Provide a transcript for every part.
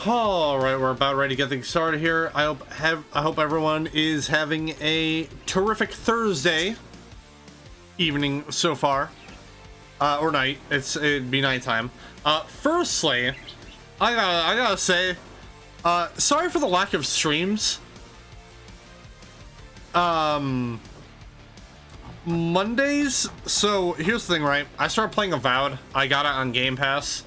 All right, we're about ready to get things started here. I hope everyone is having a terrific Thursday evening so far, or night. It'd be nighttime. Firstly, I gotta say, sorry for the lack of streams. Mondays. So here's the thing, right? I started playing Avowed. I got it on Game Pass.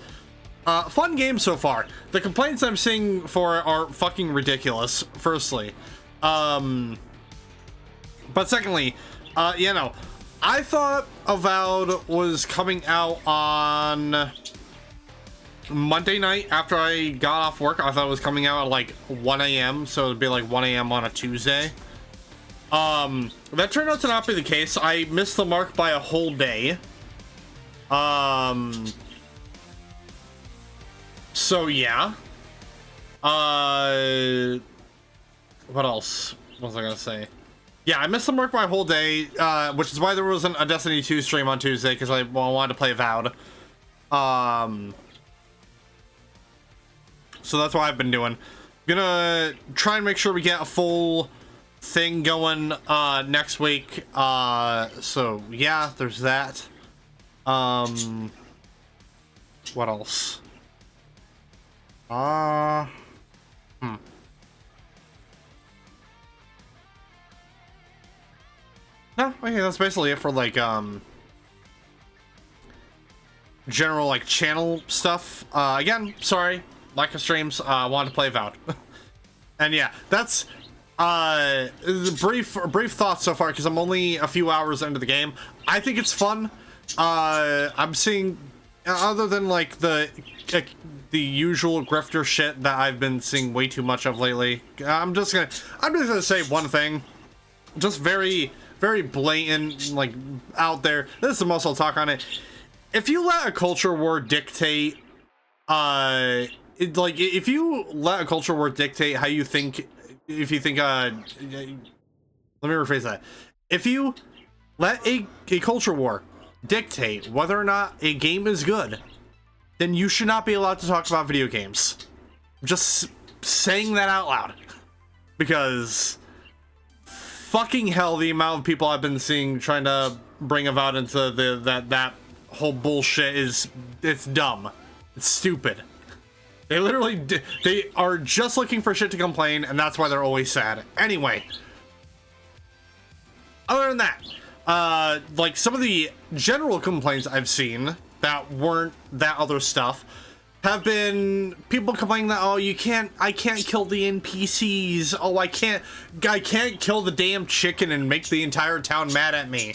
Fun game so far. The complaints I'm seeing for it are fucking ridiculous, firstly. But secondly, you know, I thought Avowed was coming out on Monday night after I got off work. I thought it was coming out at like 1 a.m. So it'd be like 1 a.m. on a Tuesday. That turned out to not be the case. I missed the mark by a whole day. So yeah. What else was I gonna say? Yeah, I missed the mark by a whole day, which is why there wasn't a Destiny 2 stream on Tuesday, because I wanted to play Avowed. So that's what I've been doing. Gonna try and make sure we get a full thing going next week. So yeah, there's that. What else? No, okay, that's basically it for like general like channel stuff. Again, sorry, lack of streams. I wanted to play Avowed. And yeah, that's brief thoughts so far, because I'm only a few hours into the game. I think it's fun. I'm seeing, other than like the usual grifter shit that I've been seeing way too much of lately. I'm just gonna say one thing, just very blatant, like out there. This is the most I'll talk on it. If you let a culture war dictate, if you let a culture war dictate how you think, if you think, let me rephrase that. If you let a culture war dictate whether or not a game is good, then you should not be allowed to talk about video games. Just saying that out loud. Because fucking hell, the amount of people I've been seeing trying to bring Avowed into that whole bullshit it's dumb. It's stupid. They literally they are just looking for shit to complain, and that's why they're always sad. Anyway, other than that, like some of the general complaints I've seen that weren't that other stuff have been people complaining that, oh, I can't kill the NPCs. Oh, I can't kill the damn chicken and make the entire town mad at me.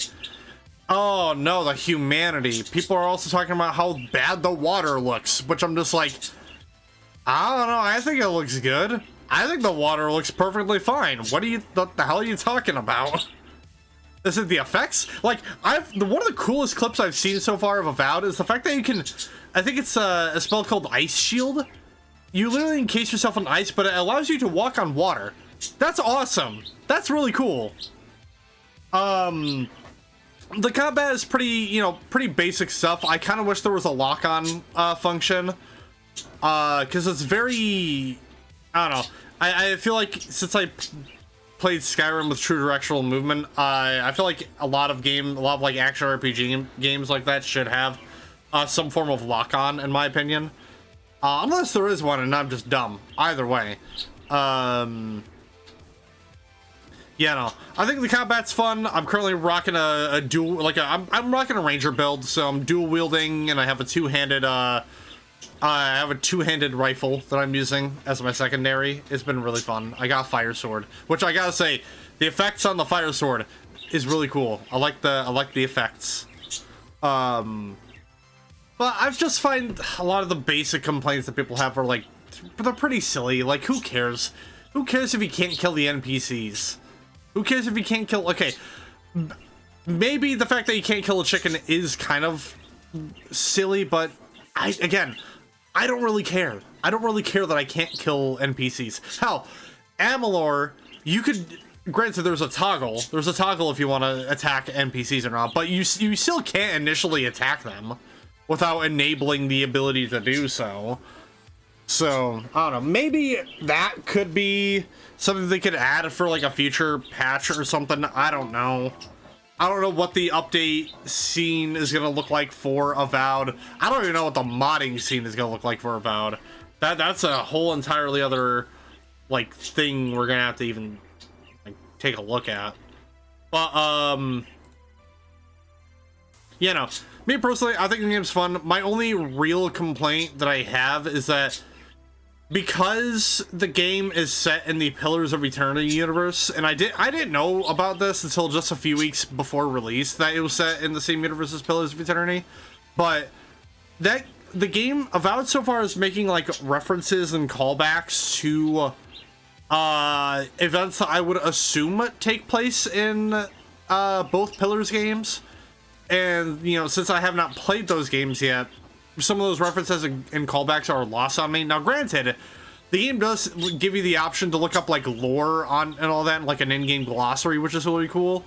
Oh no, the humanity. People are also talking about how bad the water looks, which I'm just like, I don't know, I think it looks good. I think the water looks perfectly fine. What the hell are you talking about? Is it the effects? Like, one of the coolest clips I've seen so far of Avowed is the fact that you can, I think it's a spell called Ice Shield. You literally encase yourself in ice, but it allows you to walk on water. That's awesome. That's really cool. The combat is pretty basic stuff. I kind of wish there was a lock-on function, because it's very, I don't know. I feel like since I played Skyrim with true directional movement, I feel like a lot of like action RPG games like that should have some form of lock-on, in my opinion, unless there is one and I'm just dumb. Either way, yeah, no, I think the combat's fun. I'm currently rocking a dual, like I'm rocking a ranger build, so I'm dual wielding, and I have a two-handed rifle that I'm using as my secondary. It's been really fun. I got a fire sword, which I gotta say, the effects on the fire sword is really cool. I like the effects. But I've just find a lot of the basic complaints that people have are like, they're pretty silly. Like, who cares? Who cares if you can't kill the NPCs? Who cares if you can't kill? Okay, maybe the fact that you can't kill a chicken is kind of silly, but I don't really care. I don't really care that I can't kill NPCs. Hell, Amalur, you could, granted there's a toggle if you want to attack NPCs or not, but you still can't initially attack them without enabling the ability to do so. So, I don't know, maybe that could be something they could add for like a future patch or something. I don't know. I don't know what the update scene is going to look like for Avowed. I don't even know what the modding scene is going to look like for Avowed. That's a whole entirely other, like, thing we're going to have to even, like, take a look at. But, you know, me personally, I think the game's fun. My only real complaint that I have is that because the game is set in the Pillars of Eternity universe, and I didn't know about this until just a few weeks before release, that it was set in the same universe as Pillars of Eternity, but that the game Avowed so far is making like references and callbacks to events that I would assume take place in both Pillars games. And, you know, since I have not played those games yet, some of those references and callbacks are lost on me. Now, granted, the game does give you the option to look up, like, lore on and all that, like an in-game glossary, which is really cool.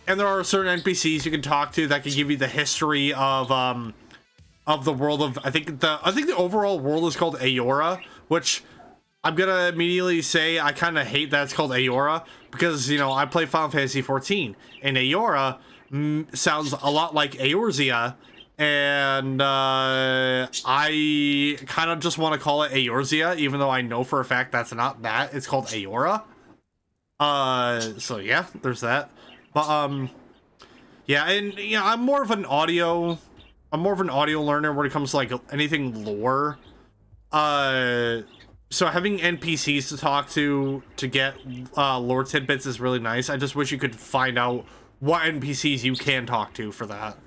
And there are certain NPCs you can talk to that can give you the history of the world of, I think the overall world is called Aora, which I'm gonna immediately say I kind of hate that it's called Aora, because, you know, I play Final Fantasy XIV, and Aora sounds a lot like Eorzea, and I kind of just want to call it Eorzea, even though I know for a fact that's not that. It's called Aora. So yeah, there's that. But yeah, and yeah, I'm more of an audio learner when it comes to like anything lore. So having NPCs to talk to get lore tidbits is really nice. I just wish you could find out what NPCs you can talk to for that.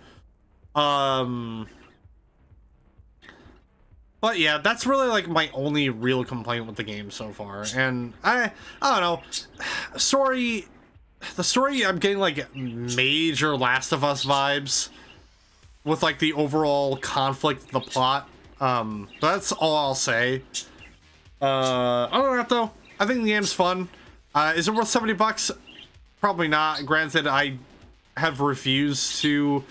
But yeah, that's really like my only real complaint with the game so far. And I don't know, the story, I'm getting like major Last of Us vibes with like the overall conflict of the plot. That's all I'll say. Other than that though, I think the game's fun. Is it worth $70? Probably not. Granted, I have refused to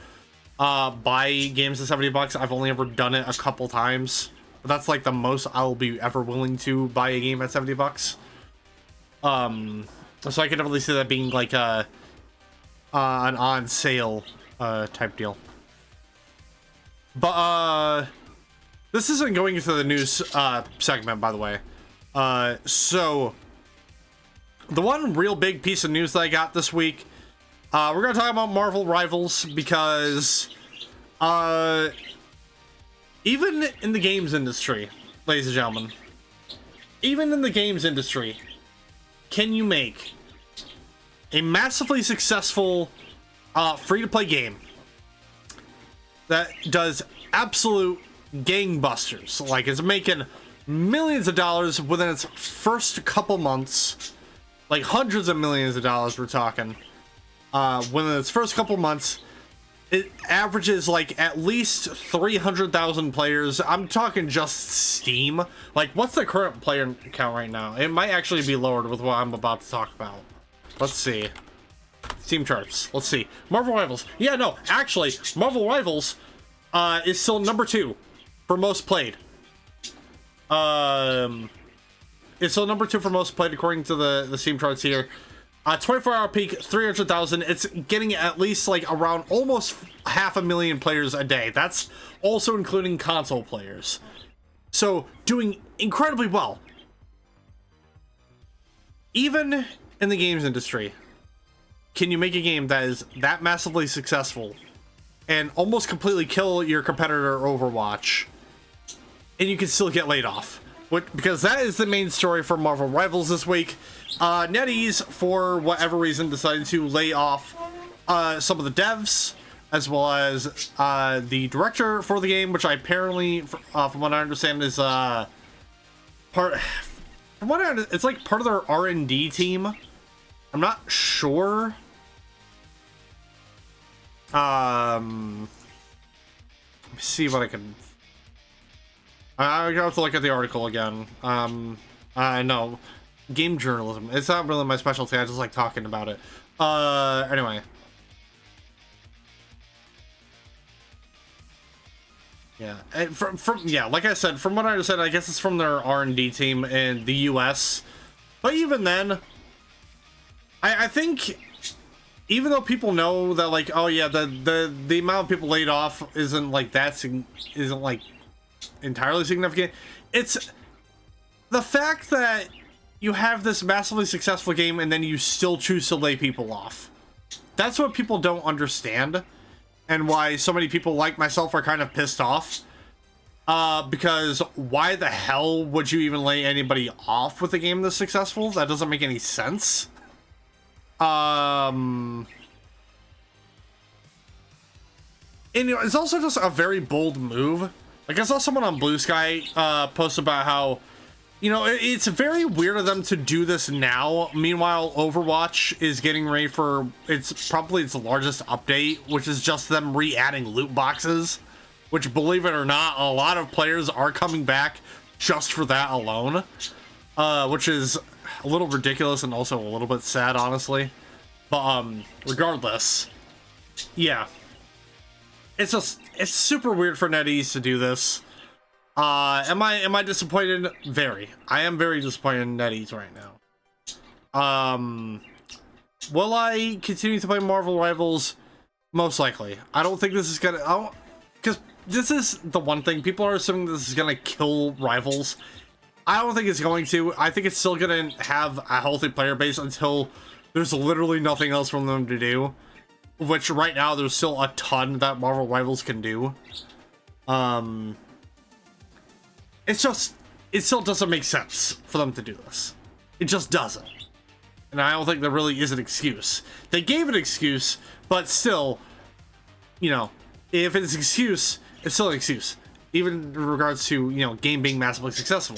buy games at $70. I've only ever done it a couple times, but that's like the most I'll be ever willing to buy a game at $70. So I could definitely see that being like an on sale type deal. But this isn't going into the news segment, by the way. So the one real big piece of news that I got this week, we're going to talk about Marvel Rivals, because even in the games industry, ladies and gentlemen, even in the games industry, can you make a massively successful free-to-play game that does absolute gangbusters? Like, it's making millions of dollars within its first couple months, like hundreds of millions of dollars we're talking. Within its first couple months, it averages like at least 300,000 players. I'm talking just Steam. Like, what's the current player count right now? It might actually be lowered with what I'm about to talk about. Let's see. Steam charts. Let's see. Marvel Rivals. Yeah, no, actually, Marvel Rivals is still number 2 for most played. It's still number 2 for most played according to the Steam charts here. 24-hour peak, 300,000. It's getting at least like around almost 500,000 players a day. That's also including console players. So doing incredibly well. Even in the games industry, can you make a game that is that massively successful and almost completely kill your competitor Overwatch, and you can still get laid off? Because that is the main story for Marvel Rivals this week. NetEase, for whatever reason, decided to lay off some of the devs, as well as the director for the game, which I apparently, from what I understand, is part. From what I understand, it's like part of their R&D team. I'm not sure. Let me see what I can. I have to look at the article again. I know. Game journalism. It's not really my specialty. I just like talking about it. Anyway. Yeah, and from yeah, like I said, from what I understand, I guess it's from their R&D team in the US. But even then, I think even though people know that, like, oh yeah, the amount of people laid off isn't like isn't like entirely significant. It's the fact that you have this massively successful game and then you still choose to lay people off. That's what people don't understand, and why so many people like myself are kind of pissed off. Because why the hell would you even lay anybody off with a game this successful? That doesn't make any sense. And you know, it's also just a very bold move. Like, I saw someone on Blue Sky post about how, you know, it's very weird of them to do this now. Meanwhile, Overwatch is getting ready for probably its largest update, which is just them re-adding loot boxes, which, believe it or not, a lot of players are coming back just for that alone, which is a little ridiculous and also a little bit sad, honestly. But regardless, yeah, it's super weird for NetEase to do this. Am I disappointed? Very. I am very disappointed in NetEase right now. Will I continue to play Marvel Rivals? Most likely. I don't think this is gonna, because this is the one thing people are assuming this is gonna kill Rivals. I don't think it's going to. I think it's still gonna have a healthy player base until there's literally nothing else for them to do, which right now there's still a ton that Marvel Rivals can do. It still doesn't make sense for them to do this. It just doesn't. And I don't think there really is an excuse. They gave an excuse, but still, you know, if it's an excuse, it's still an excuse. Even in regards to, you know, game being massively successful.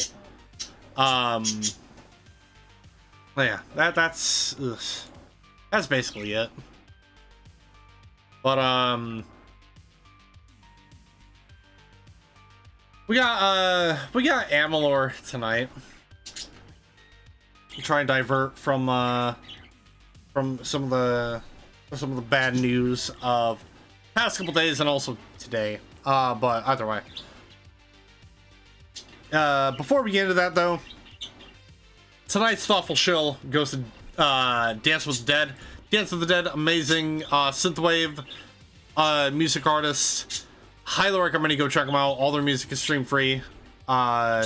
Yeah, that's basically it. But, we got Amalur tonight. Try and divert from some of the bad news of past couple days and also today. But either way. Before we get into that though, tonight's thoughtful shill goes to Dance with the Dead. Dance with the Dead, amazing synthwave music artists. Highly recommend you go check them out. All their music is stream free. Their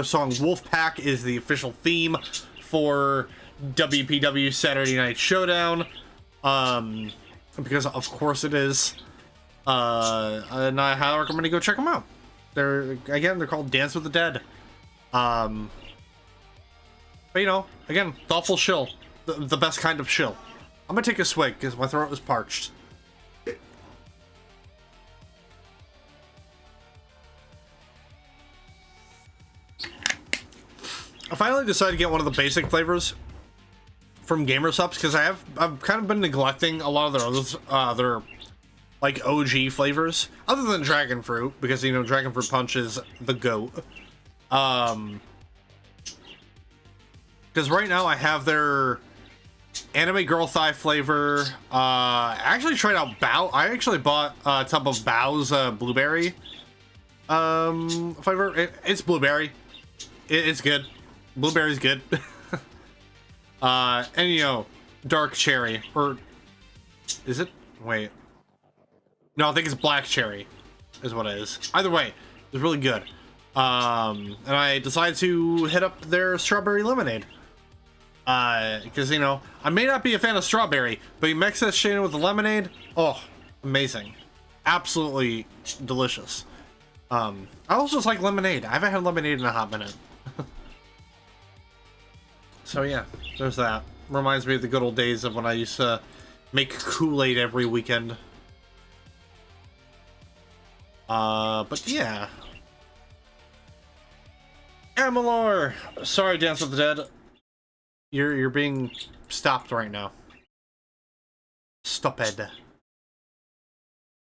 song Wolfpack is the official theme for WPW Saturday Night Showdown. Because of course it is. And I highly recommend you go check them out. They're called Dance with the Dead. But you know, again, thoughtful shill. The best kind of shill. I'm gonna take a swig because my throat is parched. I finally decided to get one of the basic flavors from GamerSupps because I've kind of been neglecting a lot of their other like OG flavors other than Dragon Fruit, because you know Dragon Fruit Punch is the GOAT. Because right now I have their Anime Girl Thigh flavor. I actually tried out Bao. I actually bought a tub of Bao's blueberry flavor. It's blueberry. It's good. Blueberry's good. And you know, dark cherry, or is it? Wait. No, I think it's black cherry is what it is. Either way, it's really good. And I decided to hit up their strawberry lemonade. Because, you know, I may not be a fan of strawberry, but you mix that shit in with the lemonade, oh, amazing. Absolutely delicious. I also just like lemonade. I haven't had lemonade in a hot minute. So yeah, there's that. Reminds me of the good old days of when I used to make Kool-Aid every weekend. But yeah. Amalur! Sorry, Dance with the Dead. You're being stopped right now. Stopped.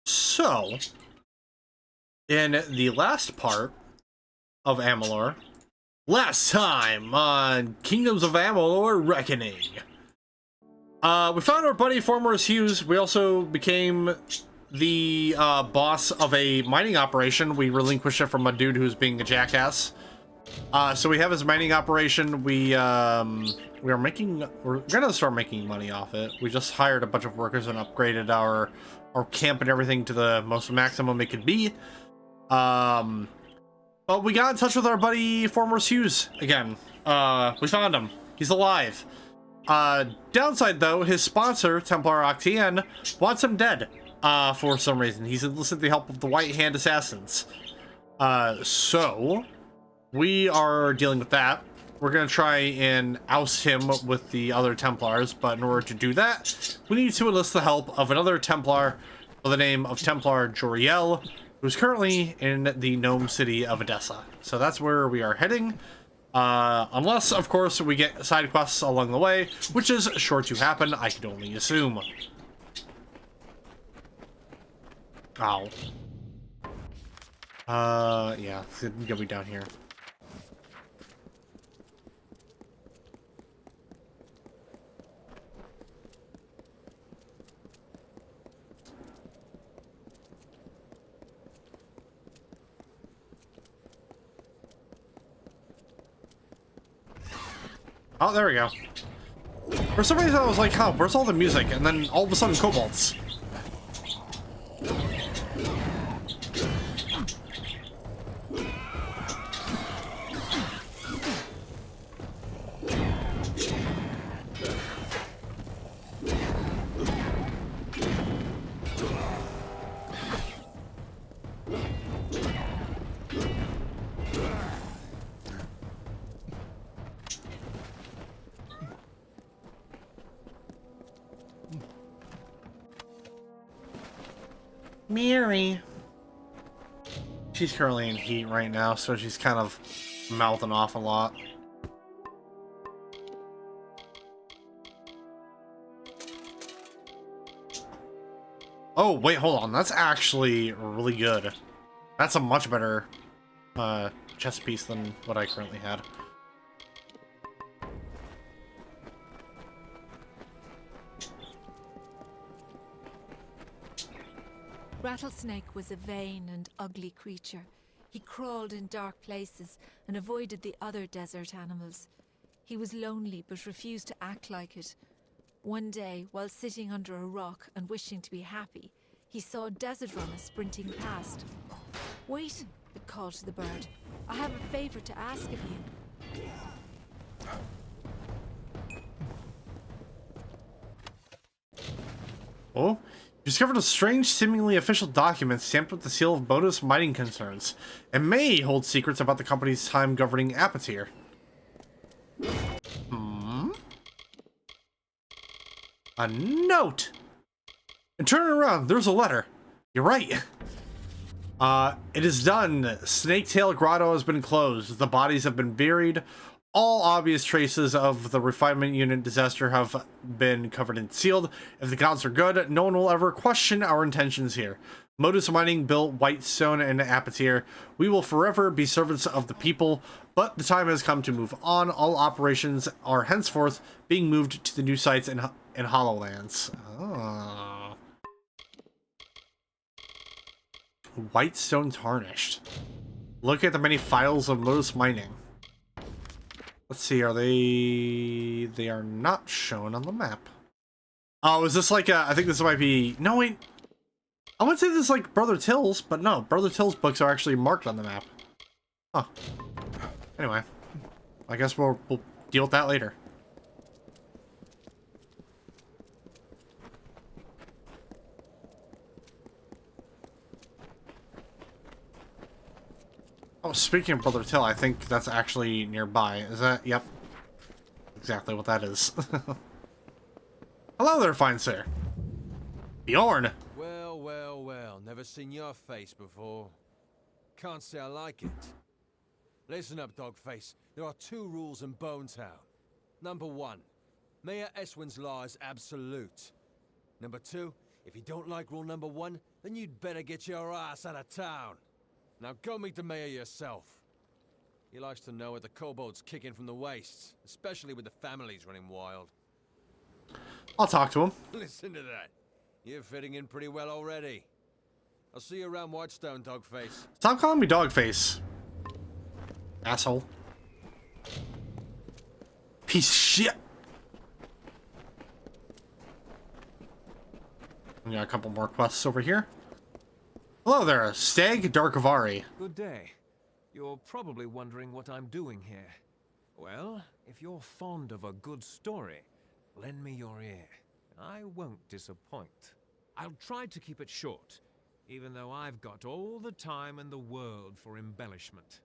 So, in the last part of Amalur, last time on Kingdoms of Amalur Reckoning, we found our buddy Formorous Hughes. We also became the boss of a mining operation. We relinquished it from a dude who's being a jackass. So we have his mining operation. We're gonna start making money off it. We just hired a bunch of workers and upgraded our camp and everything to the most maximum it could be. But we got in touch with our buddy former Hughes again. We found him. He's alive. Downside though, his sponsor, Templar Octane, wants him dead. For some reason. He's enlisted the help of the White Hand Assassins. So we are dealing with that. We're gonna try and oust him with the other Templars, but in order to do that, we need to enlist the help of another Templar by the name of Templar Joriel, who's currently in the gnome city of Adessa. So that's where we are heading. Unless, of course, we get side quests along the way, which is sure to happen, I can only assume. Ow. Yeah, it's gonna be down here. Oh, there we go. For some reason I was like, huh, where's all the music? And then all of a sudden, kobolds. Mary. She's currently in heat right now, so she's kind of mouthing off a lot. Oh, wait, hold on. That's actually really good. That's a much better chest piece than what I currently had. Rattlesnake was a vain and ugly creature. He crawled in dark places and avoided the other desert animals. He was lonely but refused to act like it. One day, while sitting under a rock and wishing to be happy, he saw a desert runner sprinting past. "Wait," it called to the bird. "I have a favor to ask of you." Oh? Discovered a strange, seemingly official document stamped with the seal of Modus Mining Concerns. It may hold secrets about the company's time governing Apatir. A note! And turn it around, there's a letter. You're right. It is done. Snaketail Grotto has been closed. The bodies have been buried. All obvious traces of the refinement unit disaster have been covered and sealed. If the gods are good, no one will ever question our intentions here. Modus Mining built Whitestone and Apatir. We will forever be servants of the people, but the time has come to move on. All operations are henceforth being moved to the new sites in Hollowlands. Oh. Whitestone Tarnished. Look at the many files of Modus Mining. Let's see, are they... They are not shown on the map. Oh, is this like a... I think this might be... No, wait. I would say this is like Brother Till's, but no. Brother Till's books are actually marked on the map. Huh. Anyway. I guess we'll deal with that later. Oh, speaking of Brother Till, I think that's actually nearby. Is that? Yep. Exactly what that is. Hello there, fine sir. Bjorn. Well, well, well. Never seen your face before. Can't say I like it. Listen up, Dogface. There are 2 rules in Bone Town. Number 1, Mayor Eswin's law is absolute. Number 2, if you don't like rule number 1, then you'd better get your ass out of town. Now go meet the mayor yourself. He likes to know what the kobolds kick in from the wastes, especially with the families running wild. I'll talk to him. Listen to that. You're fitting in pretty well already. I'll see you around Whitestone, Dogface. Stop calling me Dogface. Asshole. Piece of shit. We got a couple more quests over here. Hello there, Stag Darkvari. Good day. You're probably wondering what I'm doing here. Well, if you're fond of a good story, lend me your ear. I won't disappoint. I'll try to keep it short, even though I've got all the time in the world for embellishment.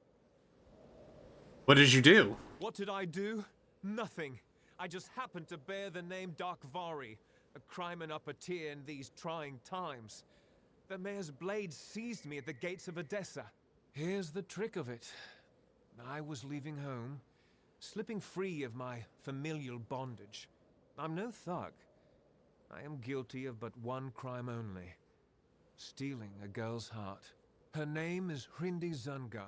What did you do? What did I do? Nothing. I just happened to bear the name Darkvari, a crime and upper-tier in these trying times. The mayor's blade seized me at the gates of Adessa. Here's the trick of it. I was leaving home, slipping free of my familial bondage. I'm no thug. I am guilty of but one crime only. Stealing a girl's heart. Her name is Hrindi Zungar,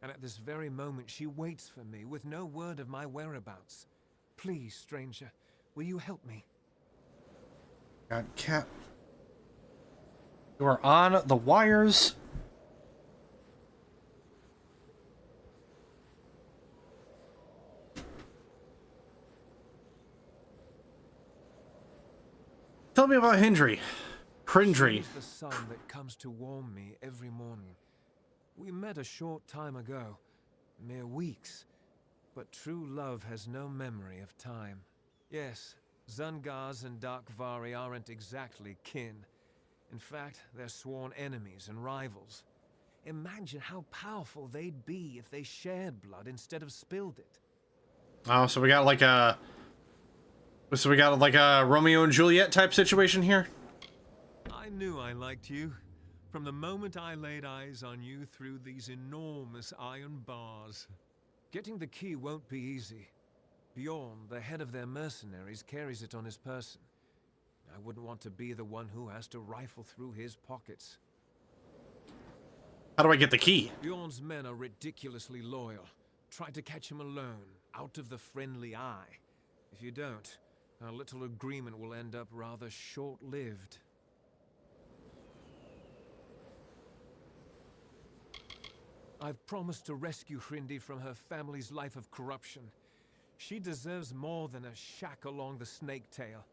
and at this very moment she waits for me with no word of my whereabouts. Please, stranger, will you help me? Got cat. You are on the wires. Tell me about Hrindri. She's the sun that comes to warm me every morning. We met a short time ago, mere weeks, but true love has no memory of time. Yes, Zungars and Darkvari aren't exactly kin. In fact, they're sworn enemies and rivals. Imagine how powerful they'd be if they shared blood instead of spilled it. Oh, so we got like a Romeo and Juliet type situation here. I knew I liked you. From the moment I laid eyes on you through these enormous iron bars. Getting the key won't be easy. Bjorn, the head of their mercenaries, carries it on his person. I wouldn't want to be the one who has to rifle through his pockets. How do I get the key? Bjorn's men are ridiculously loyal. Try to catch him alone, out of the friendly eye. If you don't, our little agreement will end up rather short-lived. I've promised to rescue Hrindi from her family's life of corruption. She deserves more than a shack along the snake tail.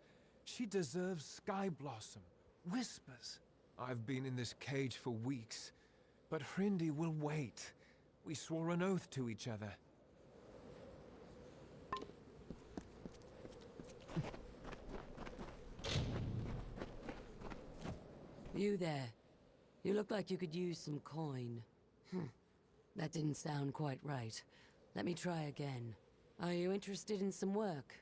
She deserves Sky Blossom, Whispers. I've been in this cage for weeks, but Hrindi will wait. We swore an oath to each other. You there. You look like you could use some coin. That didn't sound quite right. Let me try again. Are you interested in some work?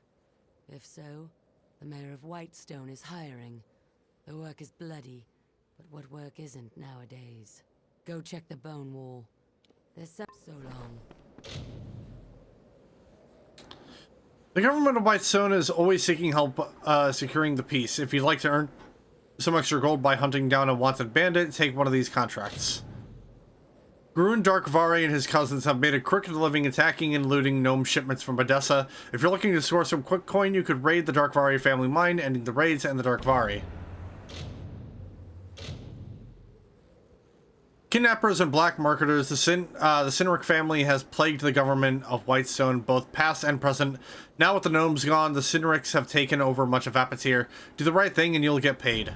If so, the mayor of Whitestone is hiring. The work is bloody, but what work isn't nowadays? Go check the bone wall. There's so long. The government of Whitestone is always seeking help securing the peace. If you'd like to earn some extra gold by hunting down a wanted bandit, take one of these contracts. Grun Darkvari and his cousins have made a crooked living attacking and looting gnome shipments from Adessa. If you're looking to score some quick coin, you could raid the Darkvari family mine, ending the raids and the Darkvari. Kidnappers and black marketers, the Cynric family has plagued the government of Whitestone, both past and present. Now with the gnomes gone, the Cynrics have taken over much of Apatir. Do the right thing and you'll get paid.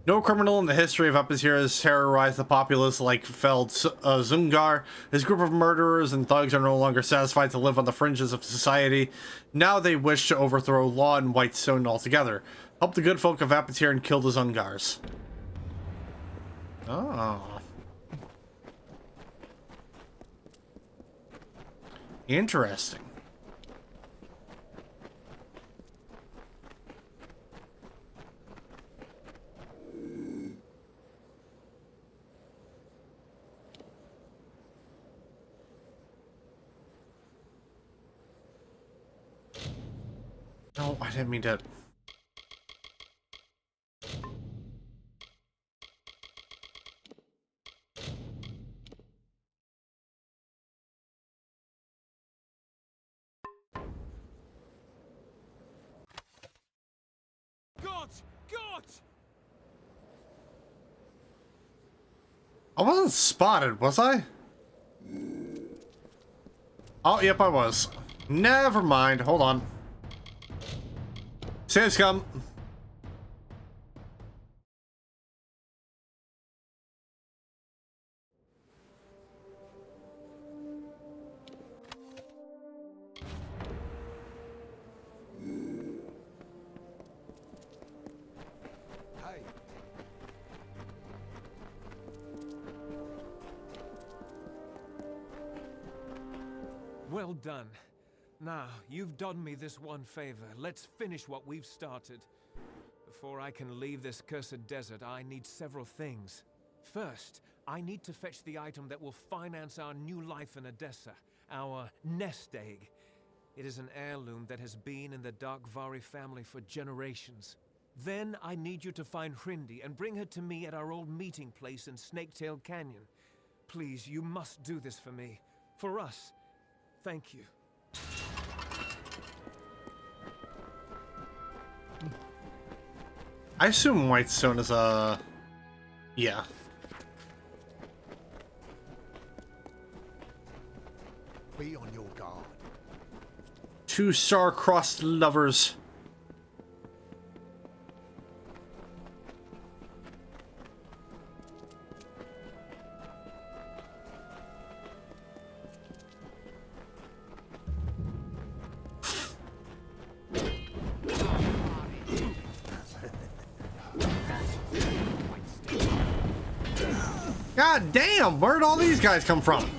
No criminal in the history of Apatir has terrorized the populace like Feld Zungar. His group of murderers and thugs are no longer satisfied to live on the fringes of society. Now they wish to overthrow law in Whitestone altogether. Help the good folk of Apatir and kill the Zungars. Oh. Interesting. No, I didn't mean to. God! God! I wasn't spotted, was I? Oh, yep, I was. Never mind. Hold on. Say scum. Hey. Well done. Now, you've done me this one favor. Let's finish what we've started. Before I can leave this cursed desert, I need several things. First, I need to fetch the item that will finance our new life in Adessa, our nest egg. It is an heirloom that has been in the Darkvari family for generations. Then I need you to find Hrindi and bring her to me at our old meeting place in Snaketail Canyon. Please, you must do this for me. For us. Thank you. I assume Whitestone is a... yeah. Be on your guard. 2 star-crossed lovers. God damn, where'd all these guys come from?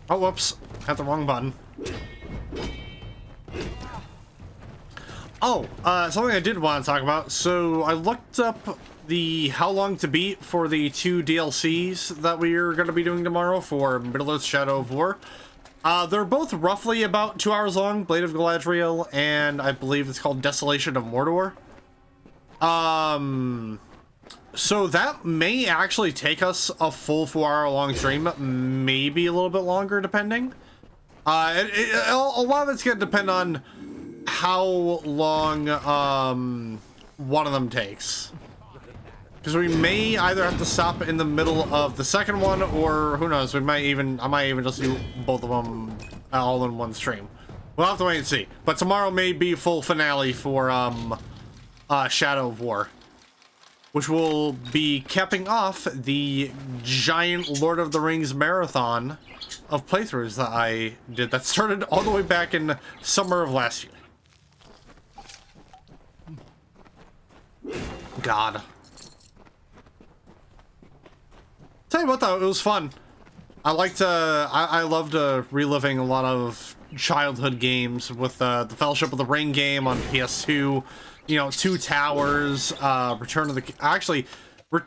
Oh, whoops. Hit the wrong button. Oh, something I did want to talk about. So I looked up the how long to beat for the 2 DLCs that we're going to be doing tomorrow for Middle-earth Shadow of War. They're both roughly about 2 hours long, Blade of Galadriel, and I believe it's called Desolation of Mordor. So that may actually take us a full 4-hour long stream, maybe a little bit longer, depending. A lot of it's going to depend on how long one of them takes. Because we may either have to stop in the middle of the second one, or who knows, I might even just do both of them all in one stream. We'll have to wait and see. But tomorrow may be full finale for Shadow of War, which will be capping off the giant Lord of the Rings marathon of playthroughs that I did that started all the way back in summer of last year. God. Tell you what though, it was fun. I loved reliving a lot of childhood games with the Fellowship of the Ring game on PS2. You know, Two Towers, Return of the... Actually,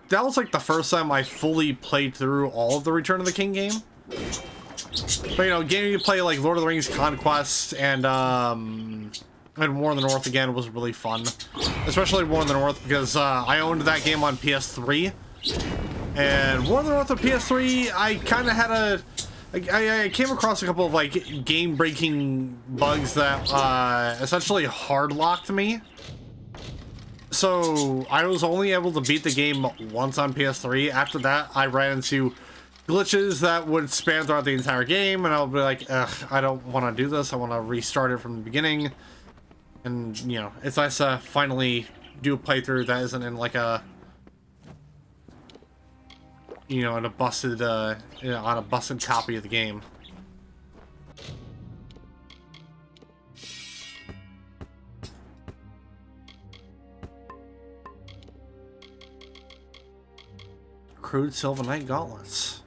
that was like the first time I fully played through all of the Return of the King game. But, you know, getting to play like Lord of the Rings Conquest and War in the North again was really fun. Especially War in the North because I owned that game on PS3. And War in the North on PS3, I kind of had a... I came across a couple of like game-breaking bugs that essentially hard-locked me. So I was only able to beat the game once on PS3. After that, I ran into glitches that would span throughout the entire game, and I'll be like, ugh, I don't want to do this. I want to restart it from the beginning. And, you know, it's nice to finally do a playthrough that isn't in like a, you know, in a busted, you know, on a busted copy of the game. Crude Sylvanite gauntlets.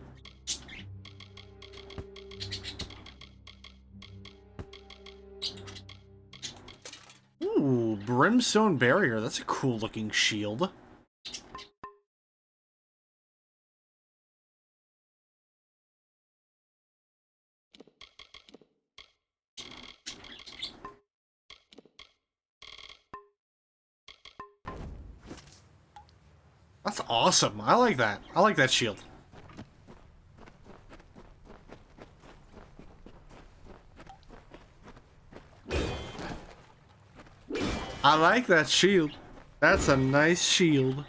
Ooh, Brimstone Barrier. That's a cool looking shield. That's awesome. I like that. I like that shield. I like that shield. That's a nice shield.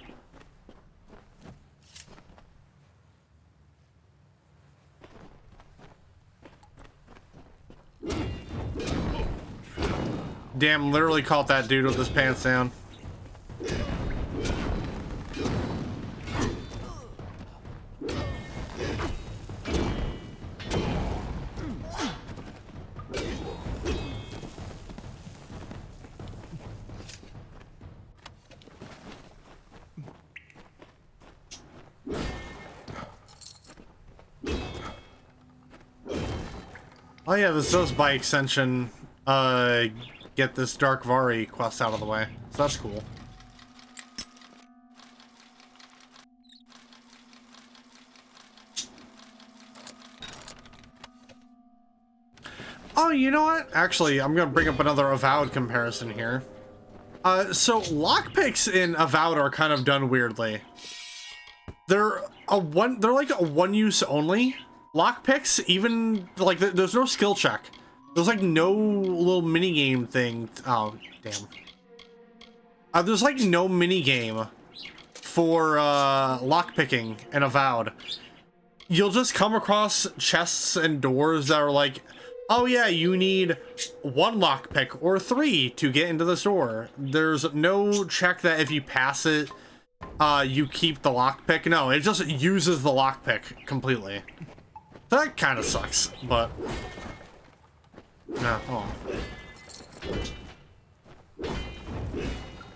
Damn, literally caught that dude with his pants down. Oh yeah, this does by extension get this Dark Vari quest out of the way. So that's cool. Oh, you know what? Actually, I'm gonna bring up another Avowed comparison here. So lockpicks in Avowed are kind of done weirdly. They're like a one-use only lockpicks. Even like there's no skill check. There's like no little mini game thing. Oh damn. There's like no mini game for lockpicking in Avowed. You'll just come across chests and doors that are like, oh yeah, you need 1 lockpick or 3 to get into this door. There's no check that if you pass it, you keep the lockpick. No, it just uses the lockpick completely. That kind of sucks, but no. Oh.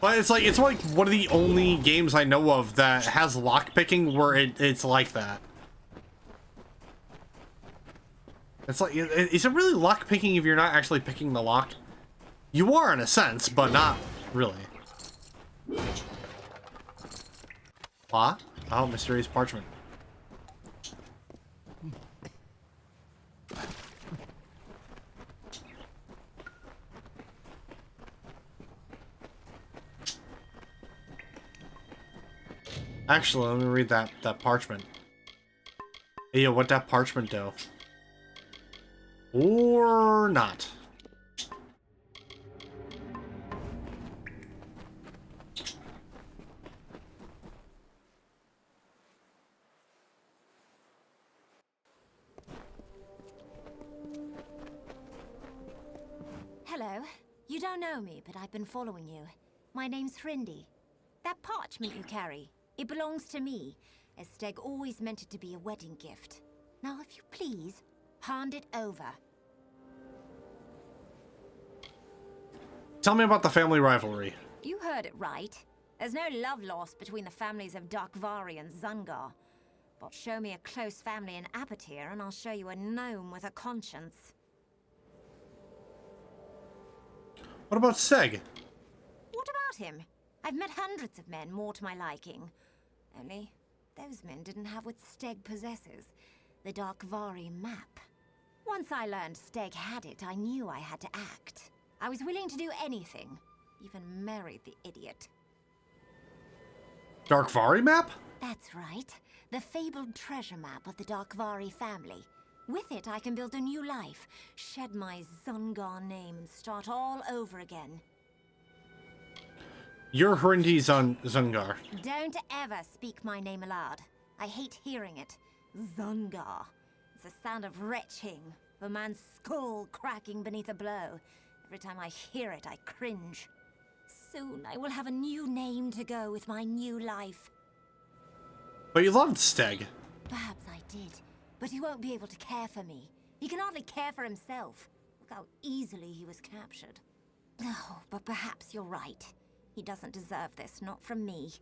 But it's like one of the only games I know of that has lockpicking where it's like that. It's like, is it really lockpicking if you're not actually picking the lock? You are in a sense, but not really. What? Oh, mysterious parchment. Actually, let me read that parchment. Hey, yo, what that parchment do? Or not. Hello. You don't know me, but I've been following you. My name's Hrindy. That parchment you carry, it belongs to me, as Steg always meant it to be a wedding gift. Now, if you please, hand it over. Tell me about the family rivalry. You heard it right. There's no love lost between the families of Darkvari and Zungar. But show me a close family in Apatir, and I'll show you a gnome with a conscience. What about Seg? What about him? I've met hundreds of men more to my liking. Only, those men didn't have what Steg possesses. The Darkvari map. Once I learned Steg had it, I knew I had to act. I was willing to do anything. Even marry the idiot. Darkvari map? That's right. The fabled treasure map of the Darkvari family. With it, I can build a new life, shed my Zungar name, and start all over again. You're Hrindy's on Zungar. Don't ever speak my name aloud. I hate hearing it. Zungar. It's the sound of retching, of a man's skull cracking beneath a blow. Every time I hear it, I cringe. Soon I will have a new name to go with my new life. But you loved Steg. Perhaps I did, but he won't be able to care for me. He can hardly care for himself. Look how easily he was captured. Oh, but perhaps you're right. He doesn't deserve this, not from me.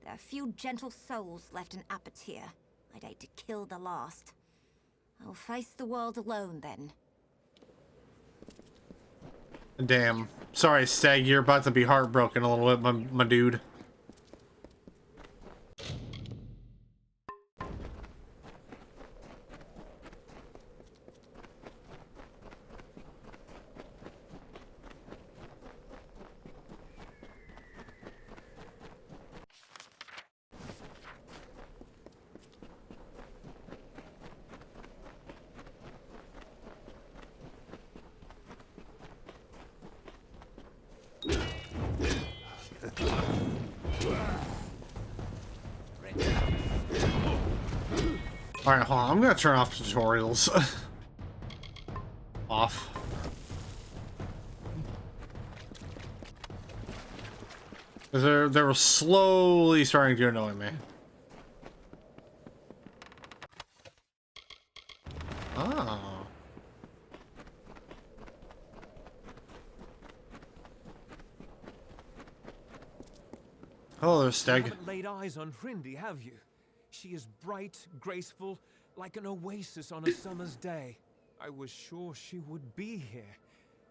There are few gentle souls left in Apatir. I'd hate to kill the last. I'll face the world alone, then. Damn. Sorry, Steg, you're about to be heartbroken a little bit, my dude. Alright, hold on. I'm gonna turn off tutorials. Off. Because they were slowly starting to annoy me. Oh. Hello there, Steg. You haven't laid eyes on Hrindi, have you? She is bright, graceful, like an oasis on a summer's day. I was sure she would be here.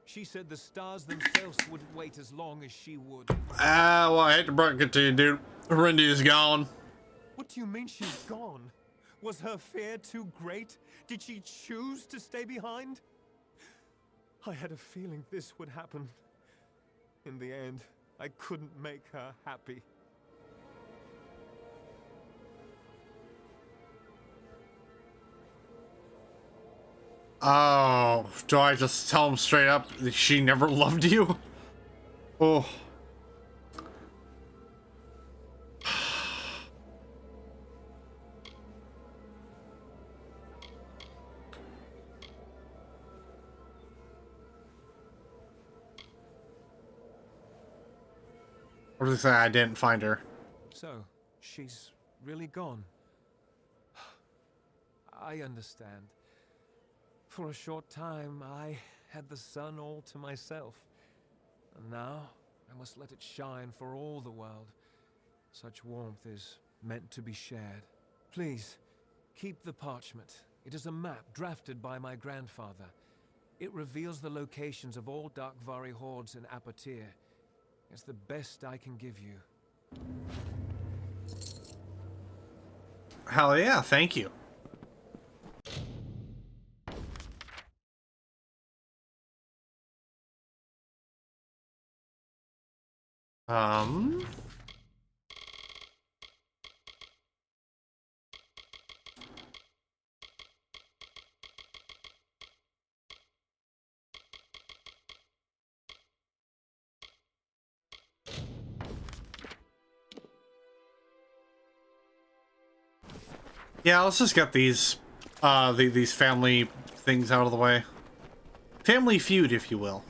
She said the stars themselves wouldn't wait as long as she would. Well, I hate to break it to you, dude. Rindy is gone. What do you mean she's gone? Was her fear too great? Did she choose to stay behind? I had a feeling this would happen. In the end, I couldn't make her happy. Oh, do I just tell him straight up that she never loved you? Oh. What did they say? I didn't find her. So, she's really gone. I understand. For a short time, I had the sun all to myself. And now, I must let it shine for all the world. Such warmth is meant to be shared. Please, keep the parchment. It is a map drafted by my grandfather. It reveals the locations of all Darkvari hordes in Apatir. It's the best I can give you. Hell yeah, thank you. Yeah, let's just get these these family things out of the way. Family feud, if you will.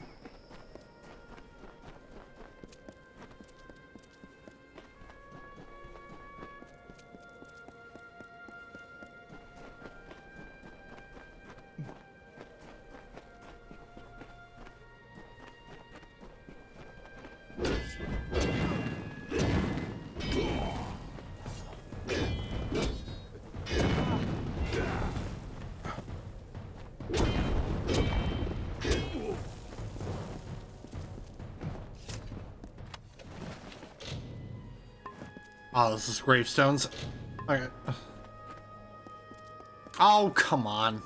Oh, this is gravestones. Okay. Oh, come on.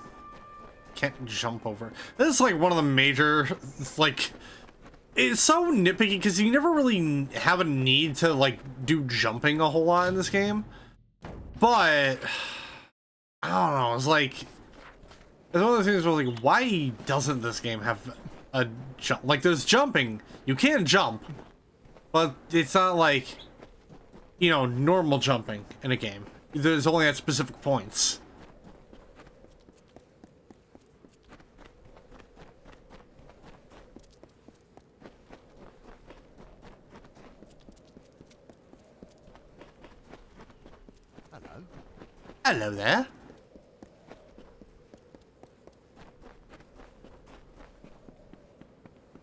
Can't jump over. This is like one of the major, like, it's so nitpicky because you never really have a need to, like, do jumping a whole lot in this game. But, I don't know, it's like, it's one of those things where, like, why doesn't this game have a jump? Like, there's jumping. You can jump. But it's not like, you know, normal jumping in a game. There's only at specific points. Hello there.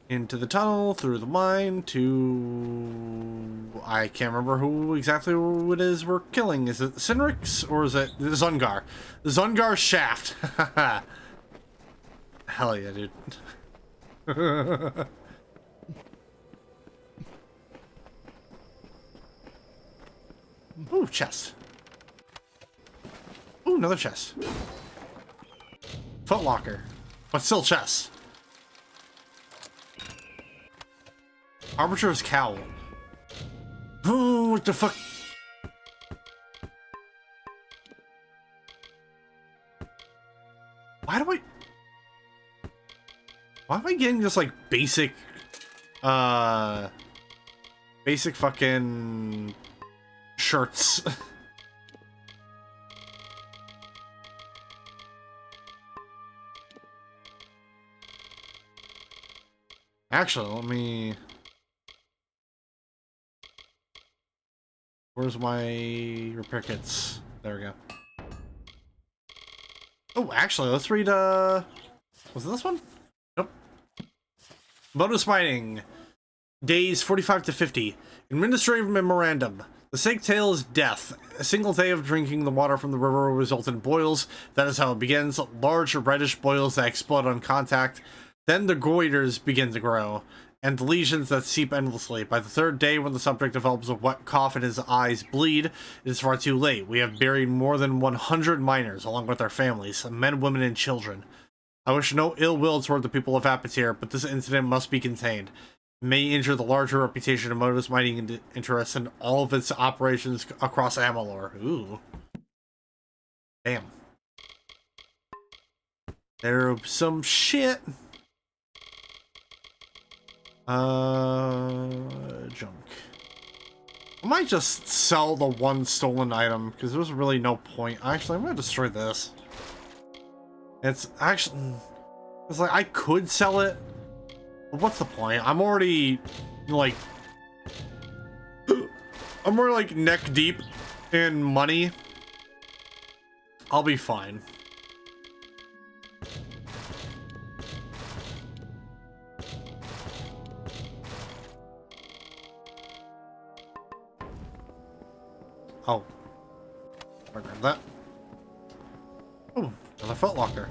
Into the tunnel, through the mine, to... I can't remember who exactly it is we're killing. Is it Sinrix, or is it the Zungar? The Zungar shaft. Hell yeah, dude. Ooh, chest. Ooh, another chest. Footlocker. But still chest. Arbitrator's Cowl. Oh, what the fuck? Why am I getting just like basic fucking shirts? Actually, let me... Where's my repair kits? There we go. Oh, actually, let's read, was it this one? Nope. Bonus mining. Days 45 to 50. Administrative memorandum. The snake tail is death. A single day of drinking the water from the river will result in boils. That is how it begins. Large reddish boils that explode on contact. Then the goiters begin to grow, and the lesions that seep endlessly. By the third day, when the subject develops a wet cough and his eyes bleed, it is far too late. We have buried more than 100 miners, along with their families, men, women, and children. I wish no ill will toward the people of Apatir, but this incident must be contained. It may injure the larger reputation of Modus mining interests and all of its operations across Amalur. Ooh. Damn. There's some shit. Junk. I might just sell the one stolen item, because there's really no point. Actually, I'm gonna destroy this. It's actually... It's like, I could sell it, but what's the point? I'm already, like... I'm already, like, neck deep in money. I'll be fine. Oh. I grabbed that. Oh, another footlocker.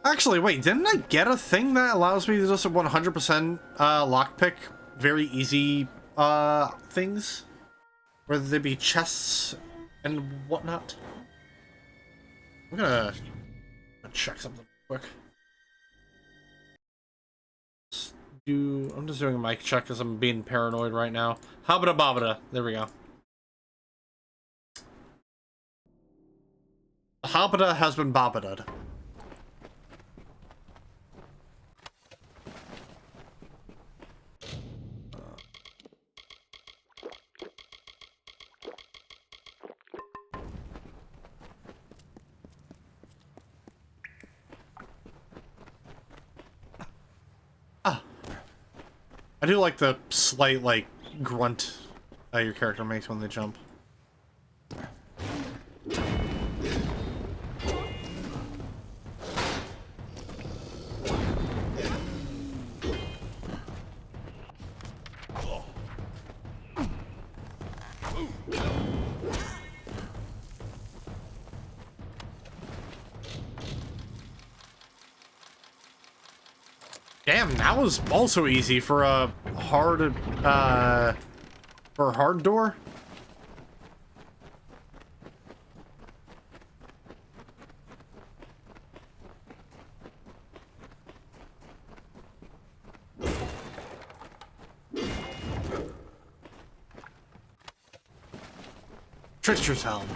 Actually, wait, didn't I get a thing that allows me to just 100% lockpick very easy things? Whether they be chests and whatnot? I'm gonna check something quick. I'm just doing a mic check because I'm being paranoid right now. Habada babada. There we go. Habada has been babadad. I do like the slight, like, grunt your character makes when they jump. Damn, that was also easy for a hard door. Trickster's Helm.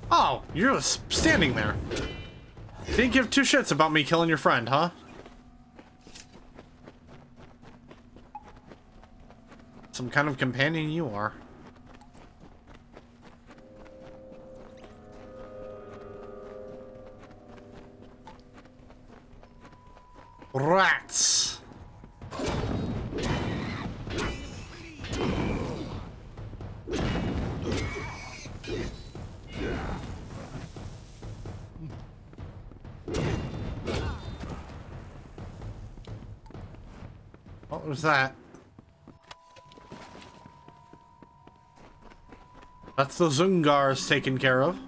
Oh, you're just standing there. Didn't give two shits about me killing your friend, huh? some kind of companion you are. Rats! What was that? That's the Zungars taken care of.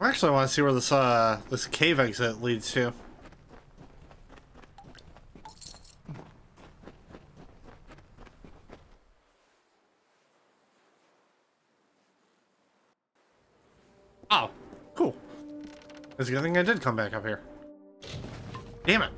Actually, I want to see where this cave exit leads to. Oh, cool. It's a good thing I did come back up here. Damn it.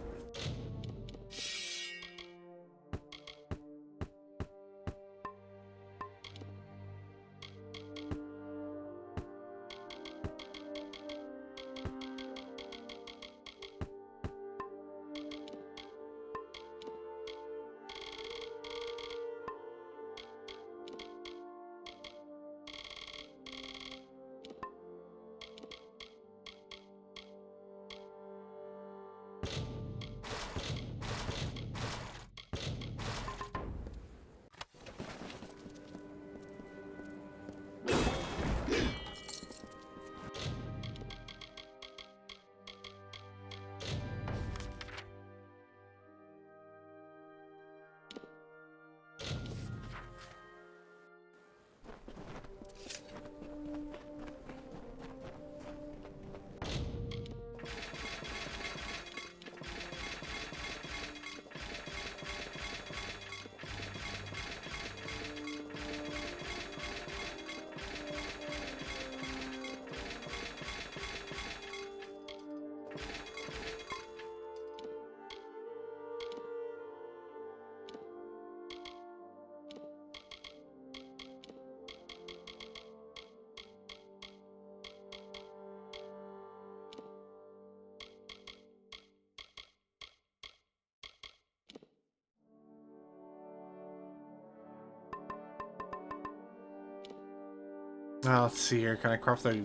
Let's see here. Can I craft a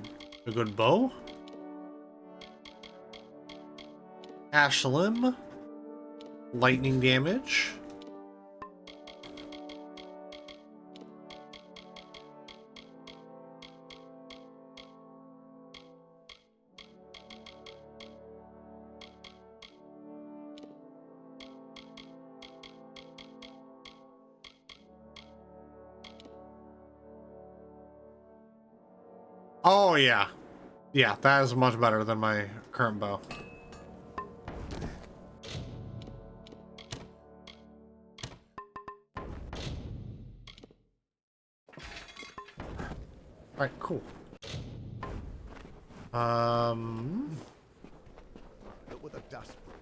good bow? Ash limb. Lightning damage. Oh, yeah. Yeah, that is much better than my current bow. Alright, cool. Look what the dust brought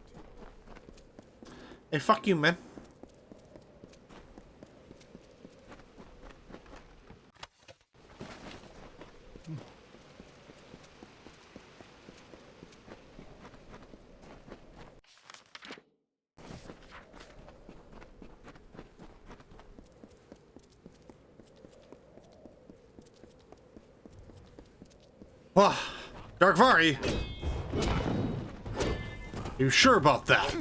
in. Hey, fuck you, man. Dark Vari. You sure about that?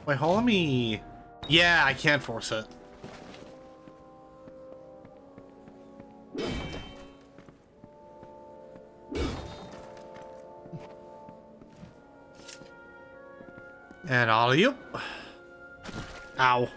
Wait, hold on me. Yeah, I can't force it. And all of you. Ow.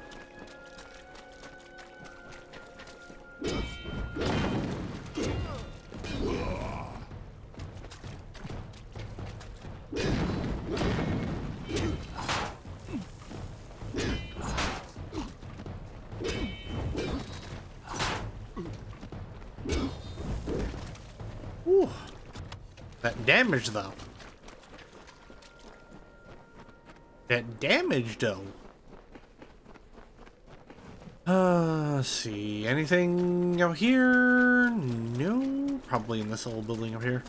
Ooh. That damage, though. That damage, though. Let's see. Anything out here? No. Probably in this little building up here.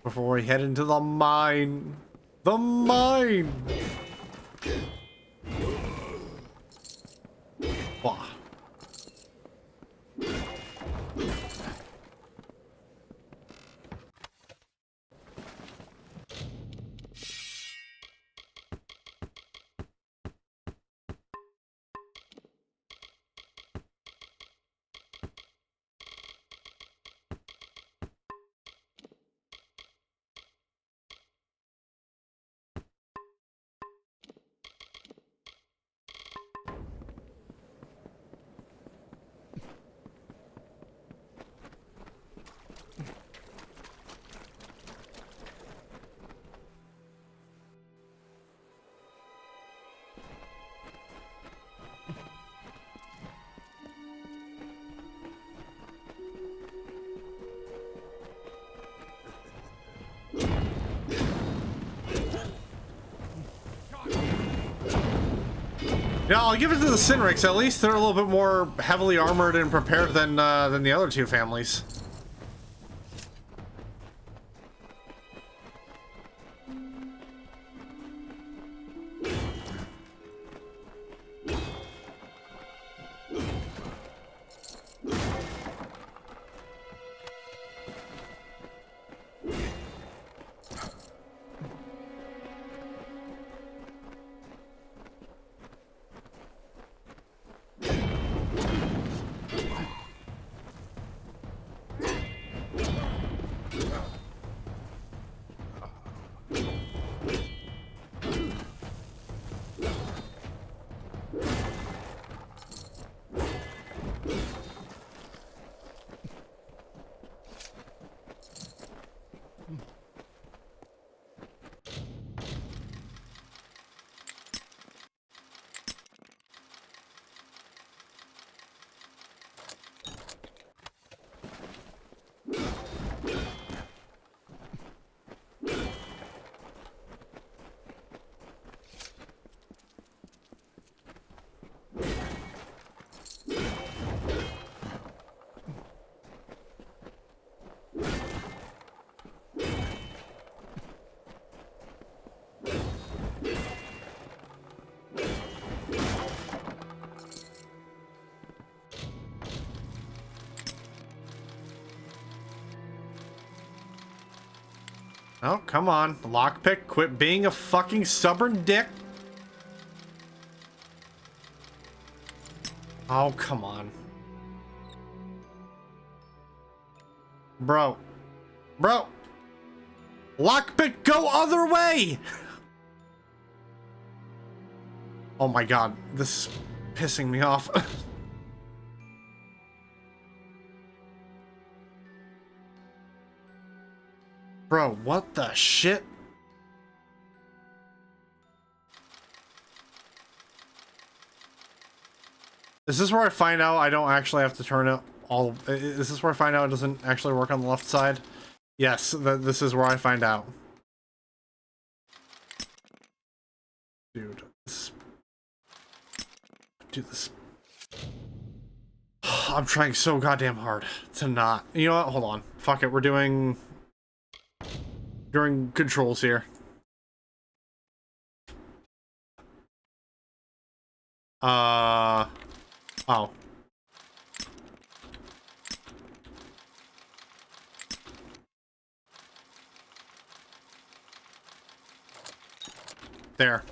Before we head into the mine. The mine! Wah. Yeah, I'll give it to the Sinrics. At least they're a little bit more heavily armored and prepared than the other two families. Oh, come on. Lockpick, quit being a fucking stubborn dick. Oh, come on. Bro. Bro. Lockpick, go other way! Oh my god, this is pissing me off. Bro, what the shit? Is this where I find out I don't actually have to turn it all? Is this where I find out it doesn't actually work on the left side? Yes, this is where I find out. Dude, this. I'm trying so goddamn hard to not. You know what? Hold on. Fuck it. We're doing controls here. Oh. There.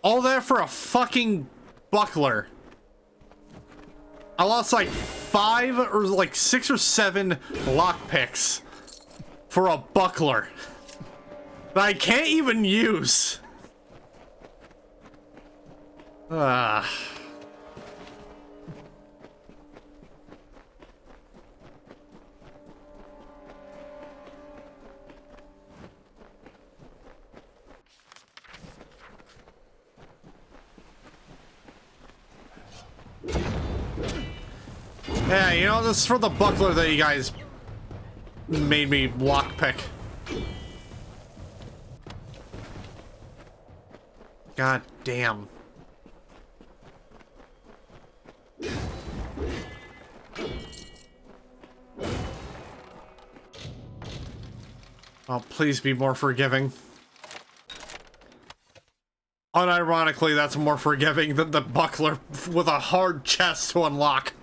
All that for a fucking buckler. I lost like 5 or like 6 or 7 lockpicks for a buckler that I can't even use. Yeah, you know, this is for the buckler that you guys made me lockpick. God damn. Oh, please be more forgiving. Unironically, that's more forgiving than the buckler with a hard chest to unlock.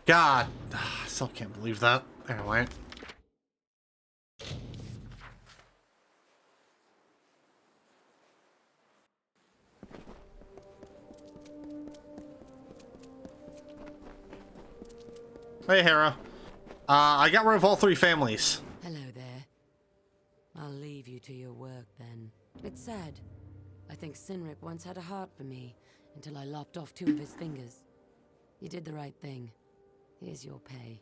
God, I still can't believe that. Anyway. Hey, Hera. I got rid of all 3 families. Hello there. I'll leave you to your work then. It's sad. I think Sinric once had a heart for me until I lopped off 2 of his fingers. You did the right thing. Here's your pay.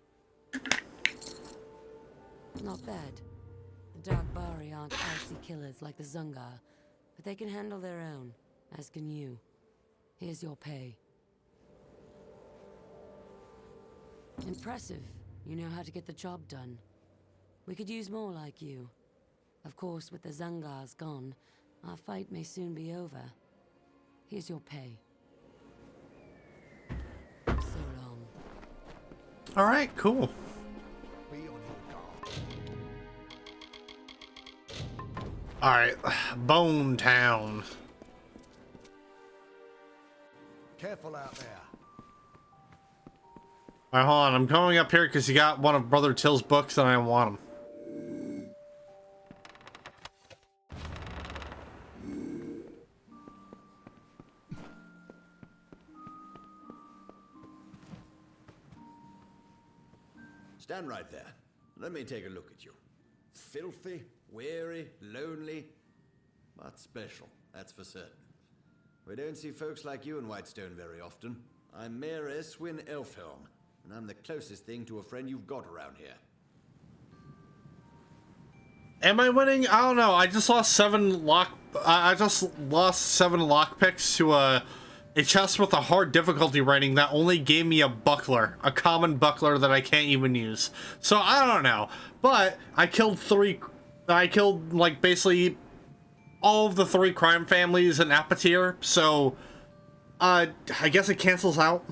Not bad. The Dark Bari aren't icy killers like the Zungar, but they can handle their own, as can you. Here's your pay. Impressive. You know how to get the job done. We could use more like you. Of course, with the Zungars gone, our fight may soon be over. Here's your pay. So long. Alright, cool. Be on your guard. Alright, Bone Town. Careful out there. Alright, hold on. I'm coming up here because you got one of Brother Till's books and I want them. Stand right there. Let me take a look at you. Filthy, weary, lonely, but special, that's for certain. We don't see folks like you in Whitestone very often. I'm Mayor Eswin Elfhelm, and I'm the closest thing to a friend you've got around here. Am I winning? I don't know. I just lost 7 lockpicks to a chest with a hard difficulty rating that only gave me a buckler, a common buckler that I can't even use. So I don't know. But I killed like basically all of the 3 crime families in Apatir. So I guess it cancels out.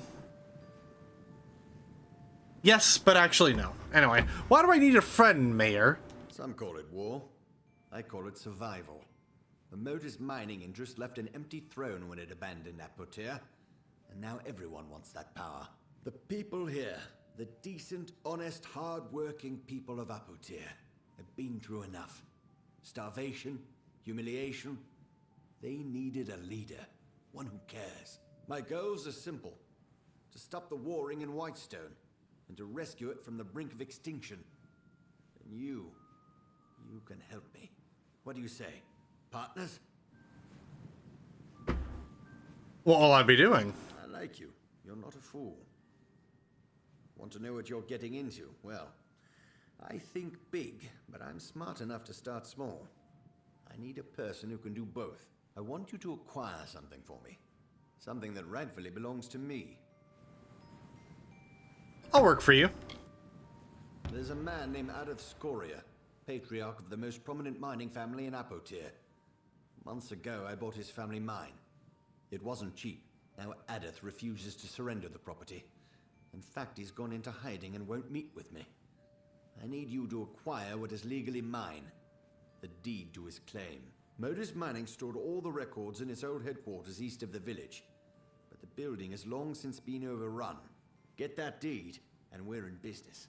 Yes, but actually no. Anyway, why do I need a friend, Mayor? Some call it war. I call it survival. The Motis mining interest left an empty throne when it abandoned Apotir, and now everyone wants that power. The people here, the decent, honest, hard-working people of Apotir, have been through enough. Starvation, humiliation. They needed a leader, one who cares. My goals are simple: to stop the warring in Whitestone, and to rescue it from the brink of extinction. You can help me. What do you say? Partners? What will I be doing? I like you. You're not a fool. Want to know what you're getting into? Well, I think big, but I'm smart enough to start small. I need a person who can do both. I want you to acquire something for me. Something that rightfully belongs to me. I'll work for you. There's a man named Adessa, patriarch of the most prominent mining family in Apotir. Months ago, I bought his family mine. It wasn't cheap. Now Adeth refuses to surrender the property. In fact, he's gone into hiding and won't meet with me. I need you to acquire what is legally mine. The deed to his claim. Modus Mining stored all the records in its old headquarters east of the village. But the building has long since been overrun. Get that deed, and we're in business.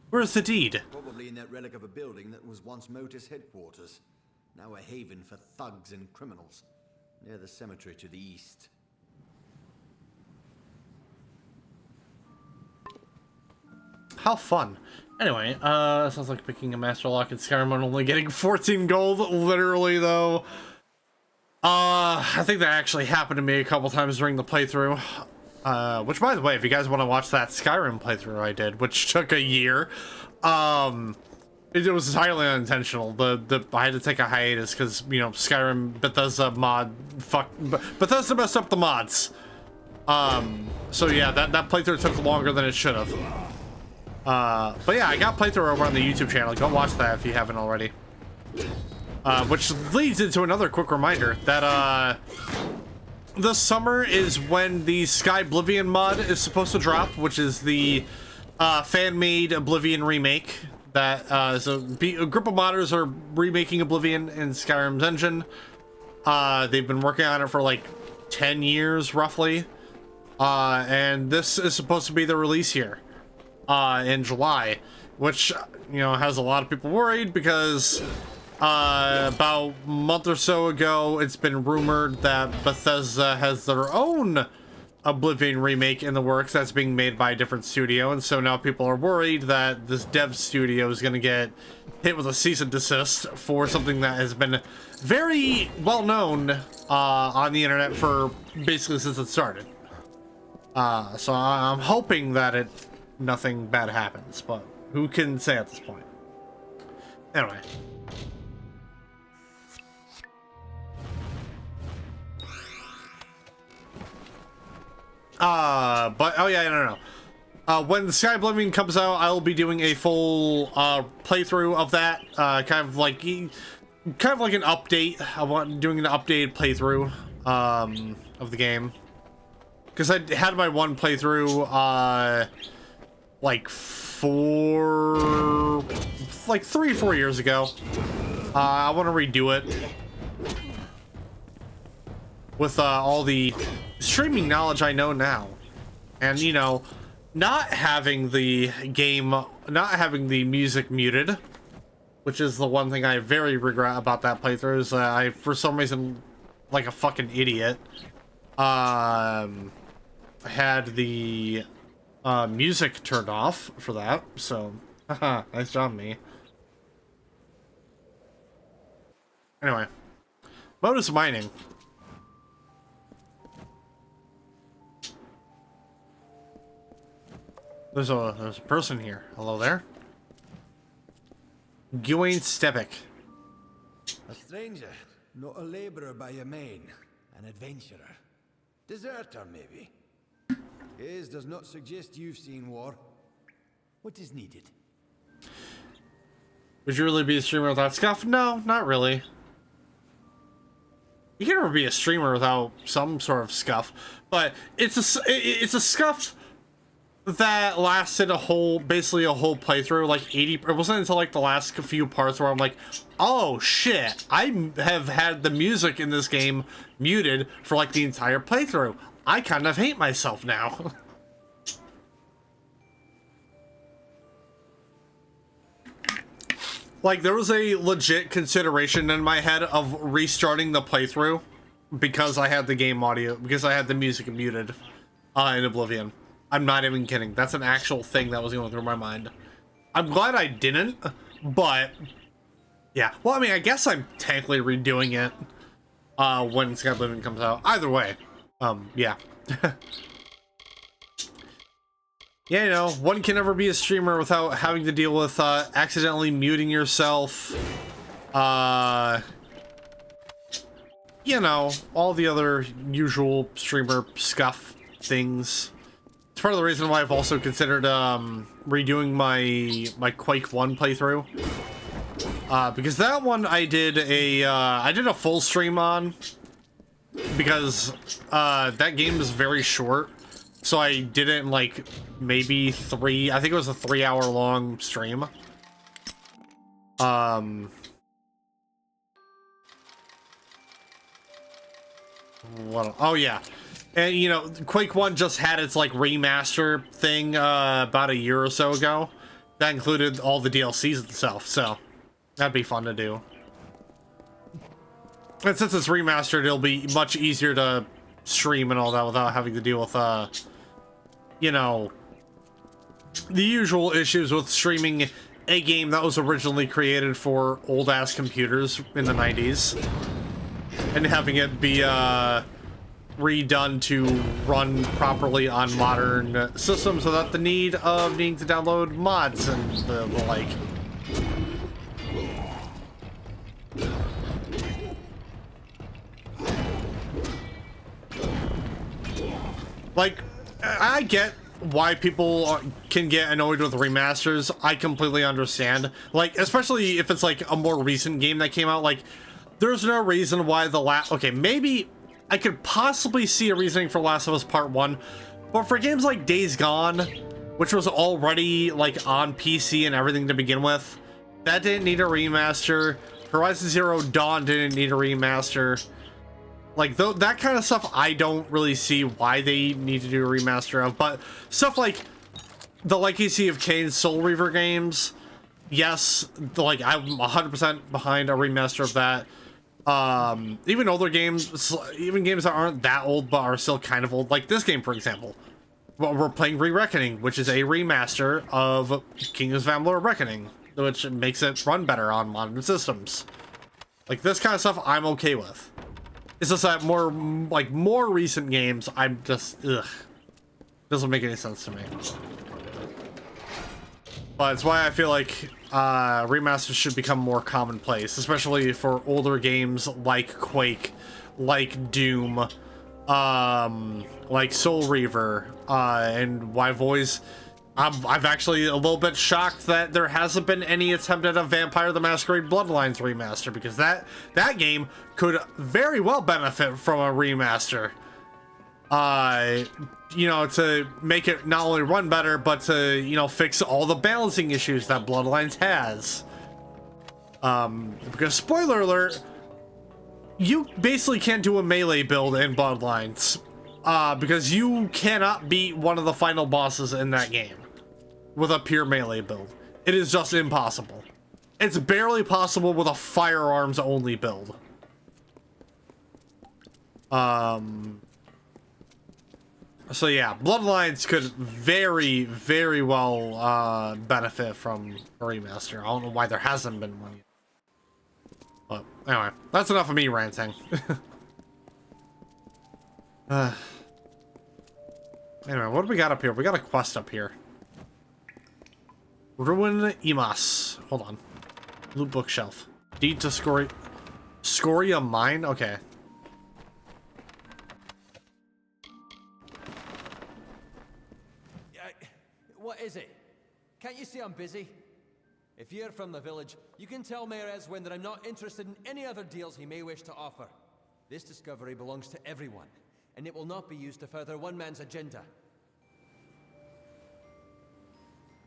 Where's the deed? Probably in that relic of a building that was once Motus headquarters. Now a haven for thugs and criminals. Near the cemetery to the east. How fun. Anyway, sounds like picking a Master Lock in Skyrim and only getting 14 gold, literally, though. I think that actually happened to me a couple times during the playthrough. Which, by the way, if you guys want to watch that Skyrim playthrough I did, which took a year, it was entirely unintentional. I had to take a hiatus because, you know, Skyrim Bethesda mod, Bethesda messed up the mods. So yeah, that playthrough took longer than it should have. But yeah, I got playthrough over on the YouTube channel. Go watch that if you haven't already. Which leads into another quick reminder that, this summer is when the Sky Oblivion mod is supposed to drop, which is the fan-made Oblivion remake. That so a group of modders are remaking Oblivion in Skyrim's engine. They've been working on it for like 10 years, roughly. And this is supposed to be the release here in July, which, you know, has a lot of people worried because about a month or so ago, it's been rumored that Bethesda has their own Oblivion remake in the works that's being made by a different studio, and so now people are worried that this dev studio is going to get hit with a cease and desist for something that has been very well known on the internet for basically since it started. So I'm hoping that nothing bad happens, but who can say at this point? Anyway. But oh yeah, no. When the Sky Oblivion comes out, I'll be doing a full playthrough of that, kind of like an update. Doing an updated playthrough of the game, because I had my one playthrough like 3 or 4 years ago. I want to redo it with all the streaming knowledge I know now, and you know, not having the music muted, which is the one thing I very regret about that playthrough. Is I, for some reason, like a fucking idiot, had the music turned off for that. So, haha, nice job, me. Anyway, Modus Mining. There's a person here. Hello there. Gawain Stepik. A stranger, not a laborer by your main. An adventurer. Deserter, maybe. His does not suggest you've seen war. What is needed? Would you really be a streamer without scuff? No, not really. You can never be a streamer without some sort of scuff, but it's a scuff that lasted basically a whole playthrough, like 80. It wasn't until like the last few parts where I'm like, oh shit, I have had the music in this game muted for like the entire playthrough. I kind of hate myself now. Like, there was a legit consideration in my head of restarting the playthrough because I had the game audio, because I had the music muted in Oblivion. I'm not even kidding. That's an actual thing that was going through my mind. I'm glad I didn't, but yeah. Well, I mean, I guess I'm technically redoing it when Sky Oblivion comes out. Either way, yeah. Yeah, you know, one can never be a streamer without having to deal with accidentally muting yourself. You know, all the other usual streamer scuff things. It's part of the reason why I've also considered redoing my Quake 1 playthrough. Because that one I did a full stream on, because that game is very short. So I did it in like maybe I think it was a 3-hour long stream. What? Oh yeah. And you know, Quake 1 just had its like remaster thing about a year or so ago. That included all the DLCs itself, so that'd be fun to do. And since it's remastered, it'll be much easier to stream and all that without having to deal with you know, the usual issues with streaming a game that was originally created for old-ass computers in the 90s and having it be redone to run properly on modern systems without the need of needing to download mods and the like. Like, I get why people can get annoyed with remasters. I completely understand. Like, especially if it's like a more recent game that came out. Like, there's no reason why okay, maybe I could possibly see a reasoning for Last of Us Part 1, but for games like Days Gone, which was already like on PC and everything to begin with, that didn't need a remaster. Horizon Zero Dawn didn't need a remaster. Like, that kind of stuff, I don't really see why they need to do a remaster of. But stuff like the Legacy of Kain Soul Reaver games, yes, like, I'm 100% behind a remaster of that. Even older games, even games that aren't that old but are still kind of old, like this game, for example. We're playing Re-Reckoning, which is a remaster of Kingdoms of Amalur Reckoning, which makes it run better on modern systems. Like, this kind of stuff I'm okay with. It's just that more recent games, I'm just, ugh. Doesn't make any sense to me. But it's why I feel like remasters should become more commonplace, especially for older games like Quake, like Doom, like Soul Reaver, and why Voice. I've actually a little bit shocked that there hasn't been any attempt at a Vampire the Masquerade Bloodlines remaster, because that game could very well benefit from a remaster. You know, to make it not only run better, but to, you know, fix all the balancing issues that Bloodlines has. Because spoiler alert, you basically can't do a melee build in Bloodlines, because you cannot beat one of the final bosses in that game with a pure melee build. It is just impossible. It's barely possible with a firearms only build. So yeah, Bloodlines could very, very well benefit from a remaster. I don't know why there hasn't been one yet. But anyway, that's enough of me ranting. Anyway, what do we got up here? We got a quest up here. Ruin Imas. Hold on. Loot bookshelf. Deed to Scoria Mine? Okay. What is it? Can't you see I'm busy? If you're from the village, you can tell Mayor Eswin that I'm not interested in any other deals he may wish to offer. This discovery belongs to everyone, and it will not be used to further one man's agenda.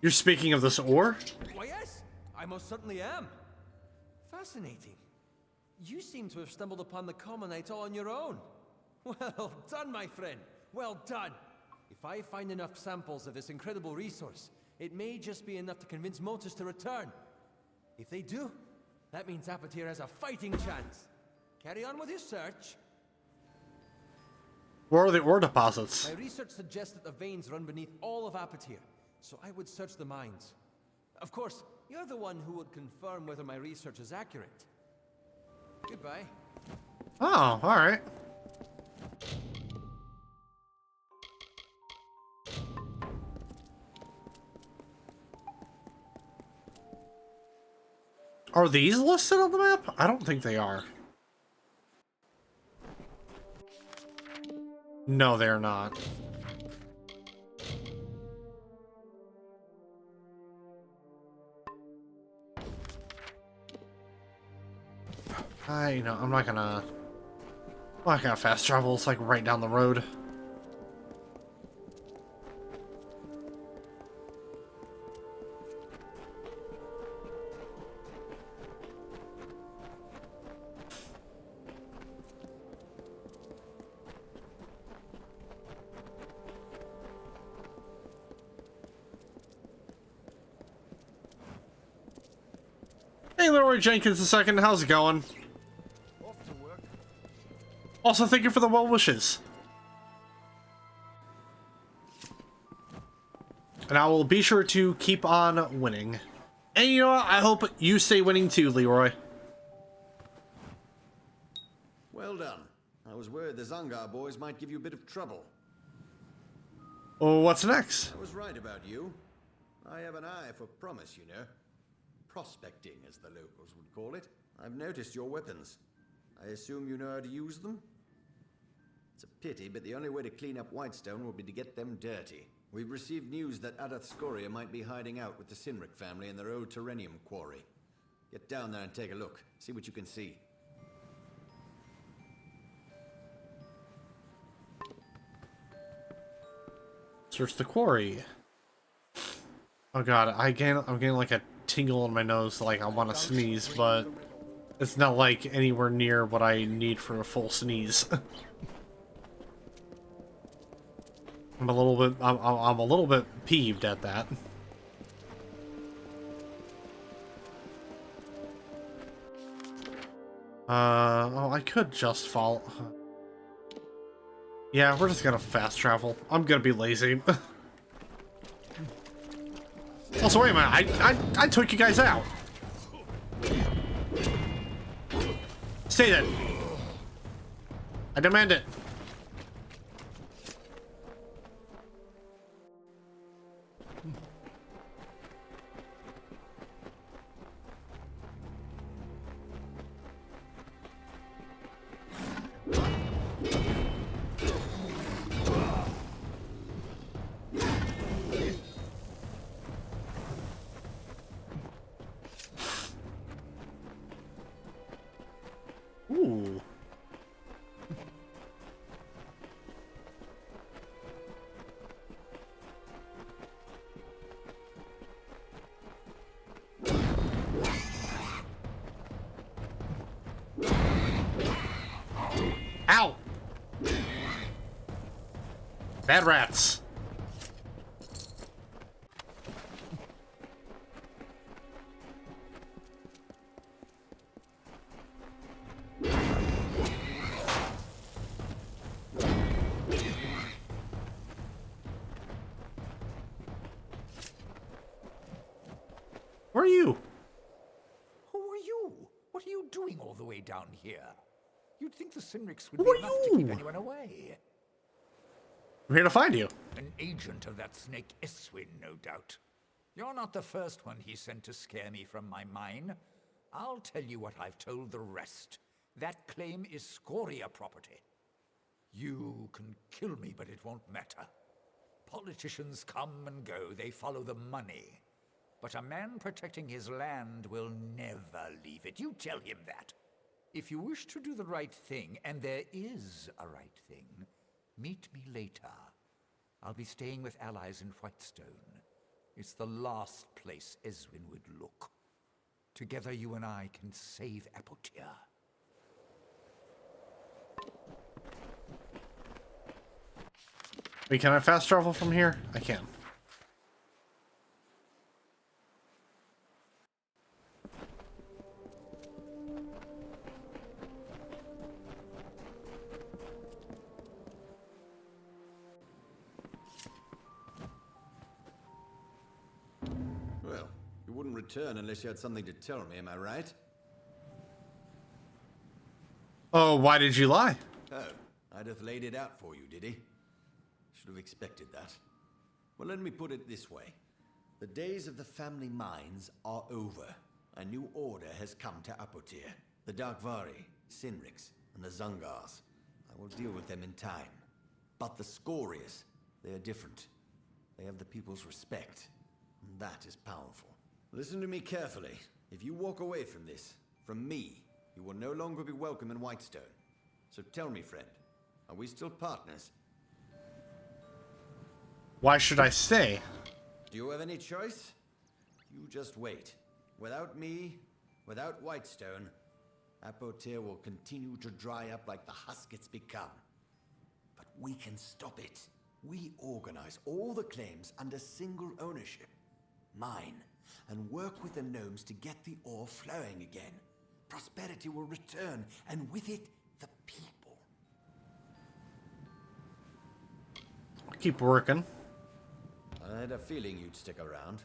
You're speaking of this ore? Why, yes, I most certainly am. Fascinating. You seem to have stumbled upon the Commonite all on your own. Well done, my friend. Well done. If I find enough samples of this incredible resource, it may just be enough to convince Motus to return. If they do, that means Apotheer has a fighting chance. Carry on with your search. Where are the ore deposits? My research suggests that the veins run beneath all of Apotir, so I would search the mines. Of course, you're the one who would confirm whether my research is accurate. Goodbye. Oh, alright. Are these listed on the map? I don't think they are. No, they're not. I'm not gonna fast travel. It's like right down the road. Hey, Leroy Jenkins II, how's it going? Off to work. Also, thank you for the well wishes. And I will be sure to keep on winning. And you know what? I hope you stay winning too, Leroy. Well done. I was worried the Zangar boys might give you a bit of trouble. Oh, what's next? I was right about you. I have an eye for promise, you know. Prospecting, as the locals would call it. I've noticed your weapons. I assume you know how to use them? It's a pity, but the only way to clean up Whitestone will be to get them dirty. We've received news that Adessa might be hiding out with the Sinric family in their old Terrenium quarry. Get down there and take a look. See what you can see. Search the quarry. Oh god, I'm getting like a tingle in my nose, like I want to sneeze, but it's not like anywhere near what I need for a full sneeze. I'm a little bit peeved at that. Oh, I could just fall. Yeah, we're just gonna fast travel. I'm gonna be lazy. Also, wait a minute, I took you guys out. Stay there. I demand it. Ooh. Ow! Bad rats. Where are you? Who are you? What are you doing all the way down here? You'd think the Sinrics would Who be are enough to you? keep anyone away. I'm here to find you. An agent of that snake Eswin, no doubt. You're not the first one he sent to scare me from my mine. I'll tell you what I've told the rest. That claim is Scoria property. You can kill me, but it won't matter. Politicians come and go, they follow the money. But a man protecting his land will never leave it. You tell him that. If you wish to do the right thing, and there is a right thing, meet me later. I'll be staying with allies in Whitestone. It's the last place Eswin would look. Together you and I can save Apotir. Wait, can I fast travel from here? I can. You wouldn't return unless you had something to tell me, am I right? Oh, why did you lie? Oh, Ideth laid it out for you, did he? Should have expected that. Well, let me put it this way. The days of the family mines are over. A new order has come to Apotir. The Darkvari, Sinrix, and the Zungars. I will deal with them in time. But the Scorias, they are different. They have the people's respect. And that is powerful. Listen to me carefully. If you walk away from this, from me, you will no longer be welcome in Whitestone. So tell me, friend, are we still partners? Why should I stay? Do you have any choice? You just wait. Without me, without Whitestone, Apotir will continue to dry up like the husk it's become. But we can stop it. We organize all the claims under single ownership. Mine. And work with the gnomes to get the ore flowing again. Prosperity will return, and with it, the people. I'll keep working. I had a feeling you'd stick around.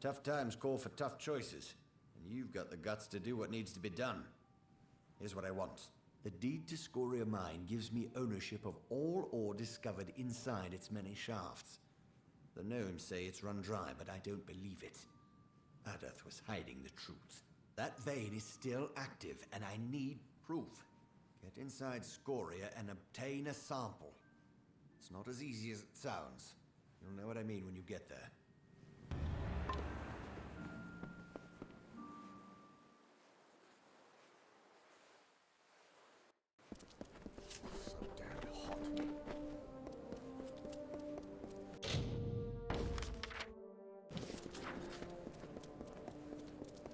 Tough times call for tough choices, and you've got the guts to do what needs to be done. Here's what I want. The deed to Scoria Mine gives me ownership of all ore discovered inside its many shafts. The gnomes say it's run dry, but I don't believe it. Adeth was hiding the truth. That vein is still active, and I need proof. Get inside Scoria and obtain a sample. It's not as easy as it sounds. You'll know what I mean when you get there. So damn hot.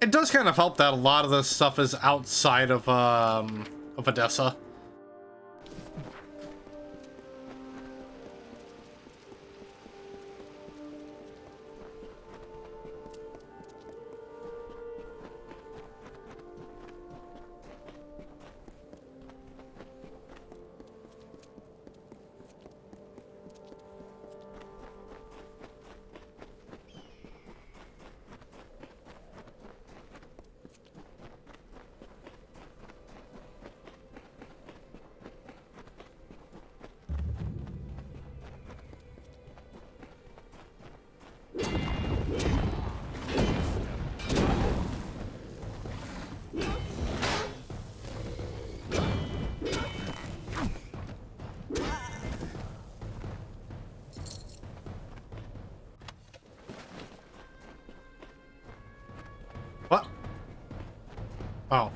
It does kind of help that a lot of this stuff is outside of Adessa. What? Oh.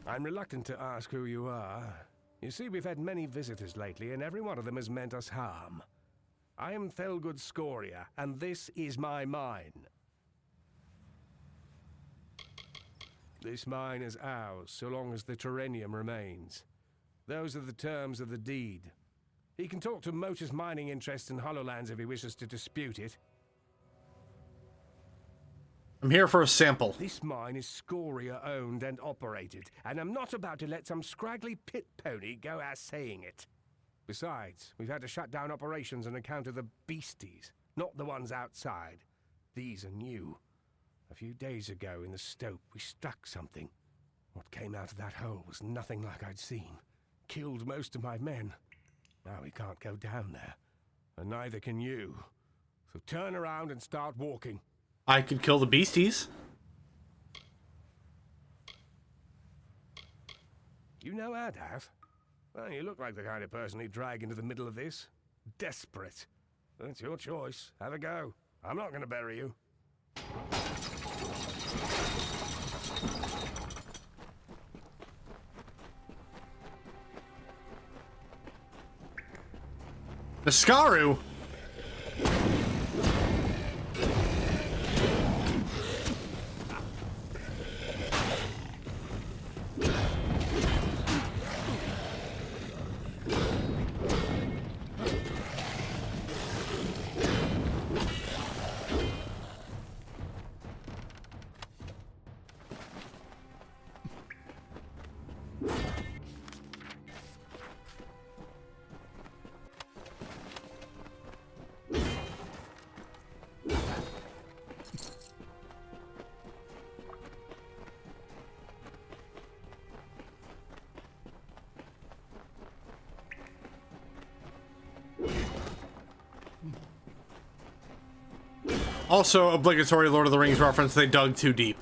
I'm reluctant to ask who you are. You see, we've had many visitors lately, and every one of them has meant us harm. I am Thelgood Scoria, and this is my mine. This mine is ours, so long as the Terrenium remains. Those are the terms of the deed. He can talk to Motor's mining interests in Hollowlands if he wishes to dispute it. I'm here for a sample. This mine is Scoria owned and operated, and I'm not about to let some scraggly pit pony go out saying it. Besides, we've had to shut down operations on account of the beasties, not the ones outside. These are new. A few days ago in the stope, we struck something. What came out of that hole was nothing like I'd seen. Killed most of my men. Now we can't go down there, and neither can you. So turn around and start walking. I could kill the beasties. You know Adaf? Well, you look like the kind of person he'd drag into the middle of this. Desperate. That's your choice. Have a go. I'm not going to bury you. Niskaru? Also, obligatory Lord of the Rings reference, they dug too deep.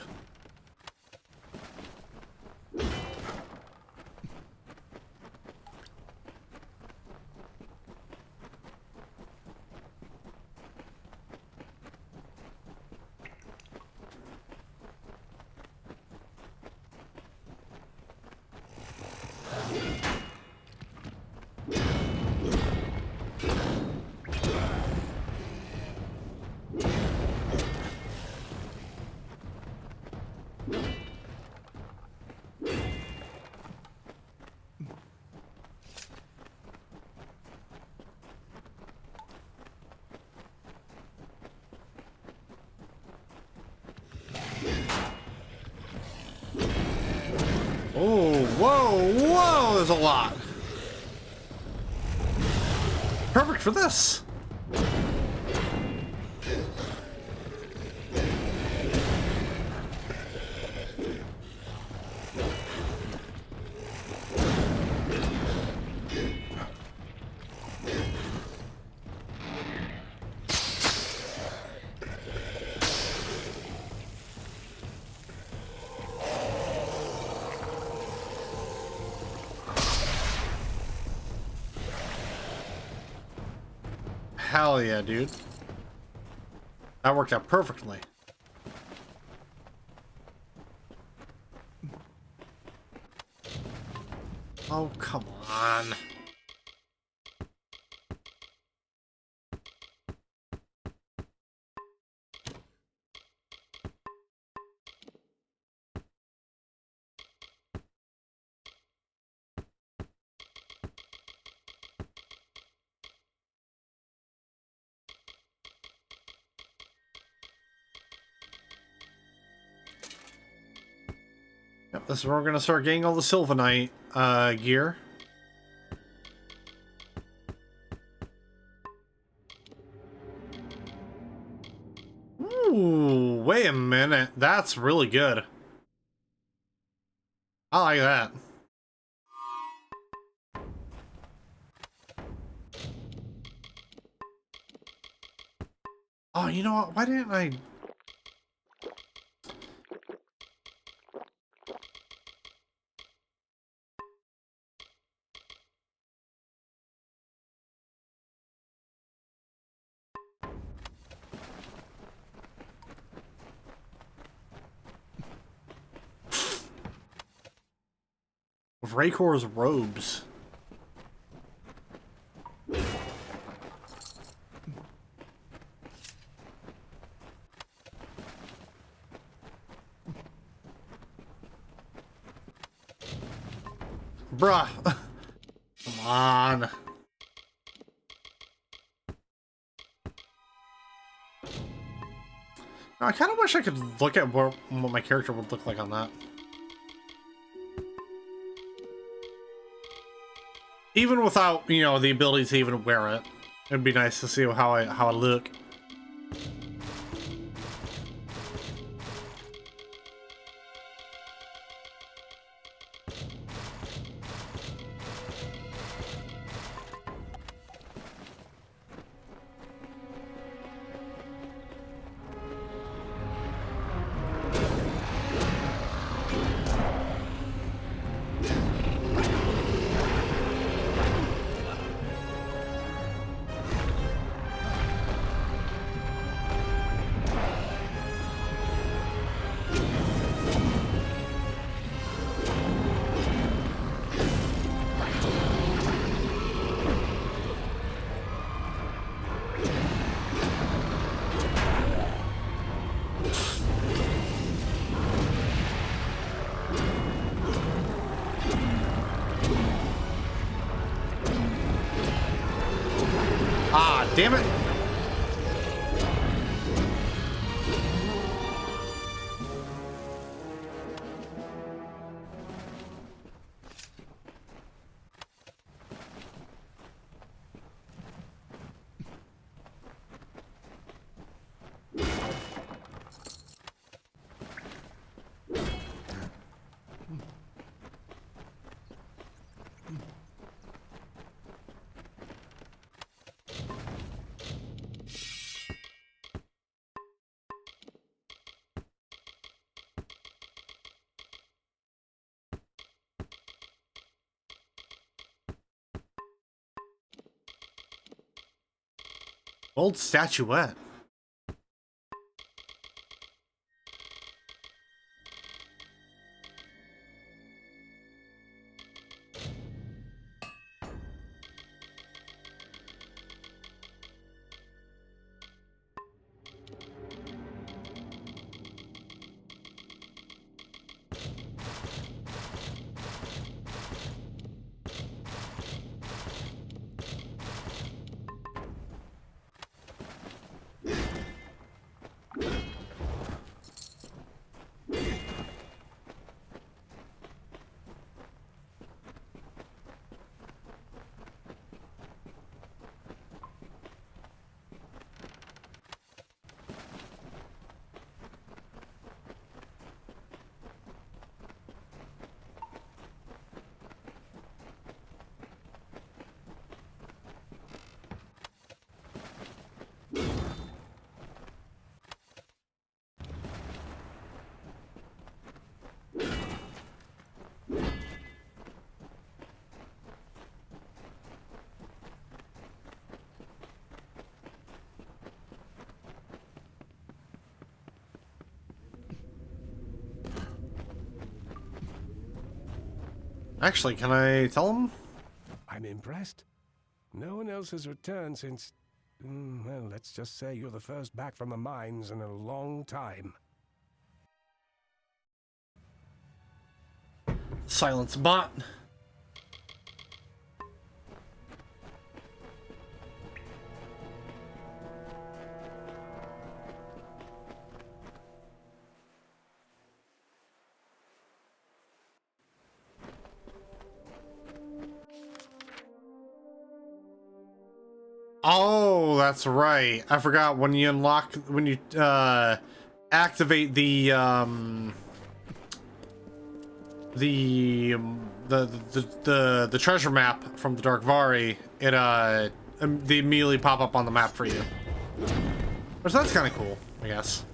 Oh, whoa, whoa, there's a lot. Perfect for this. Hell yeah, dude. That worked out perfectly. Oh, come on. Yep, this is where we're gonna start getting all the Sylvanite gear. Ooh, wait a minute. That's really good. I like that. Oh, you know what? Why didn't I... Raycor's robes. Bruh. Come on. I kind of wish I could look at what my character would look like on that. Even without, you know, the ability to even wear it, it'd be nice to see how I look. Damn it! Old statuette. Actually, can I tell him? I'm impressed. No one else has returned since... well, let's just say you're the first back from the mines in a long time. Silence bot. Oh, that's right. I forgot when you unlock, when you activate the treasure map from the Darkvari, it they immediately pop up on the map for you. So that's kind of cool, I guess.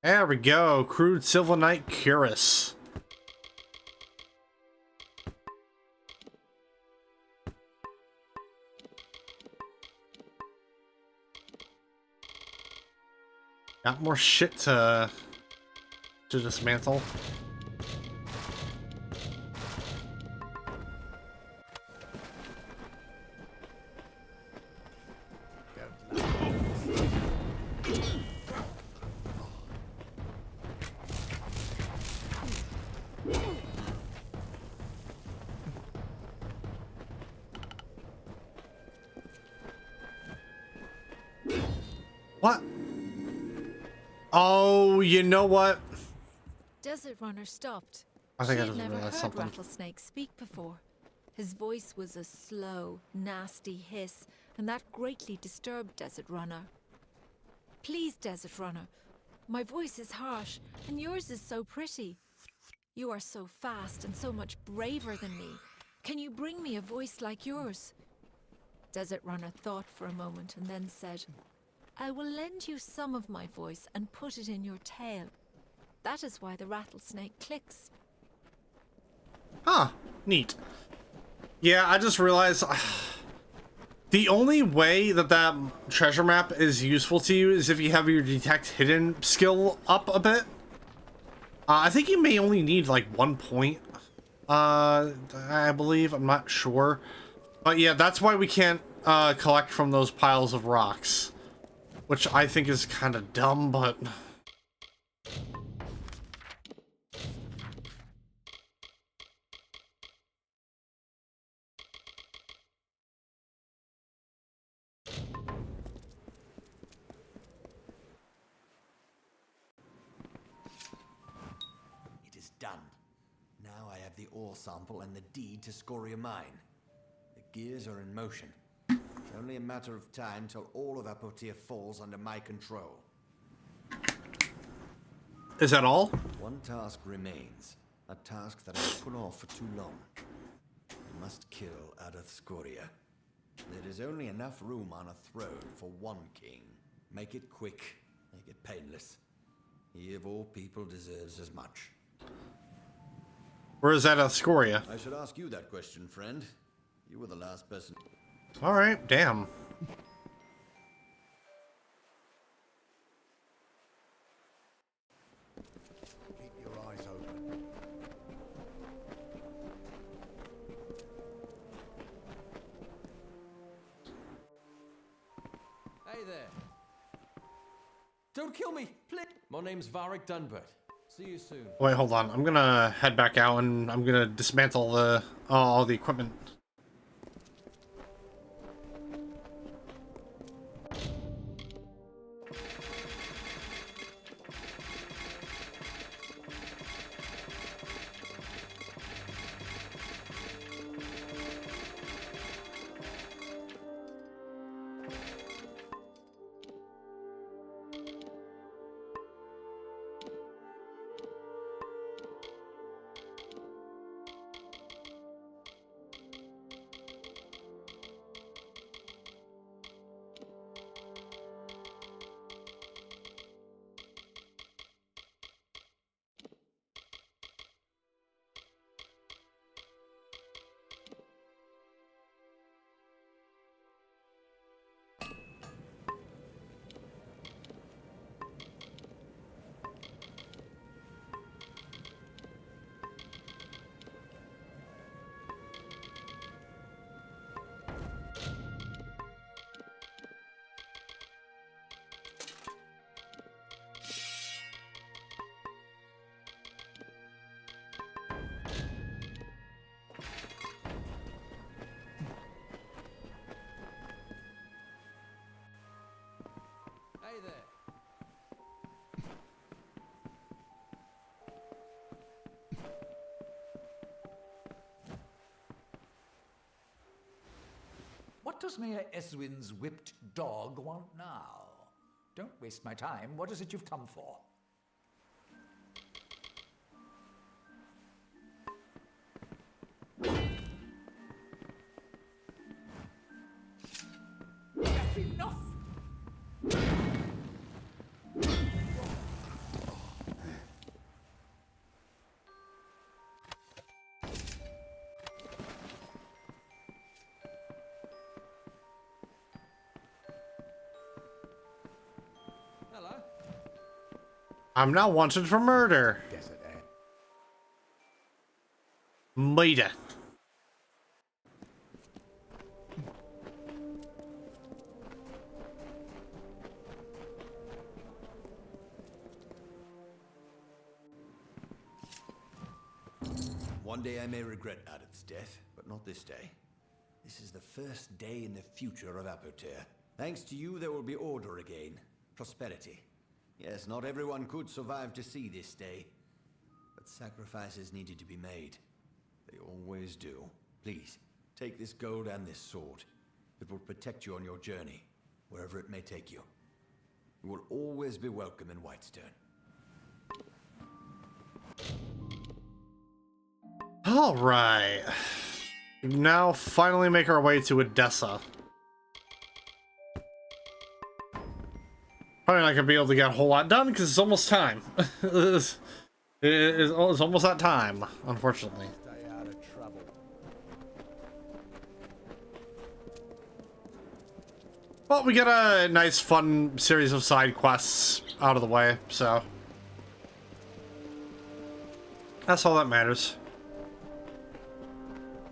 There we go, crude Sylvanite Cuirass. Got more shit to dismantle. What? Oh, you know what? Desert Runner stopped. I think I She'd just never realized heard something. Rattlesnake speak before. His voice was a slow, nasty hiss, and that greatly disturbed Desert Runner. Please, Desert Runner, my voice is harsh, and yours is so pretty. You are so fast and so much braver than me. Can you bring me a voice like yours? Desert Runner thought for a moment and then said, I will lend you some of my voice and put it in your tail. That is why the rattlesnake clicks. Huh, neat. Yeah, I just realized The only way that that treasure map is useful to you is if you have your detect hidden skill up a bit. I think you may only need like 1 point. I believe, I'm not sure. But yeah, that's why we can't collect from those piles of rocks. Which I think is kind of dumb, but... It is done. Now I have the ore sample and the deed to Scoria Mine. The gears are in motion. It's only a matter of time till all of Apotia falls under my control. Is that all? One task remains. A task that I've put off for too long. I must kill Adeth Scoria. There is only enough room on a throne for one king. Make it quick. Make it painless. He of all people deserves as much. Where is Adeth Scoria? I should ask you that question, friend. You were the last person. Alright, damn. Keep your eyes open. Hey there. Don't kill me, please. My name's Varric Dunbert. See you soon. Wait, hold on. I'm gonna head back out and I'm gonna dismantle the all the equipment. Hey there. What does Mayor Eswin's whipped dog want now? Don't waste my time. What is it you've come for? That's enough! Hello. I'm now wanted for murder. Desert air. Murder. One day I may regret Adeth's death, but not this day. This is the first day in the future of Apotir. Thanks to you, there will be order again. Prosperity. Yes, not everyone could survive to see this day. But sacrifices needed to be made. They always do. Please, take this gold and this sword. It will protect you on your journey, wherever it may take you. You will always be welcome in Whitestone. All right. Now finally make our way to Adessa. Probably not gonna be able to get a whole lot done because it's almost time. it's almost that time, unfortunately. Stay out of trouble. Well, we get a nice, fun series of side quests out of the way, so that's all that matters.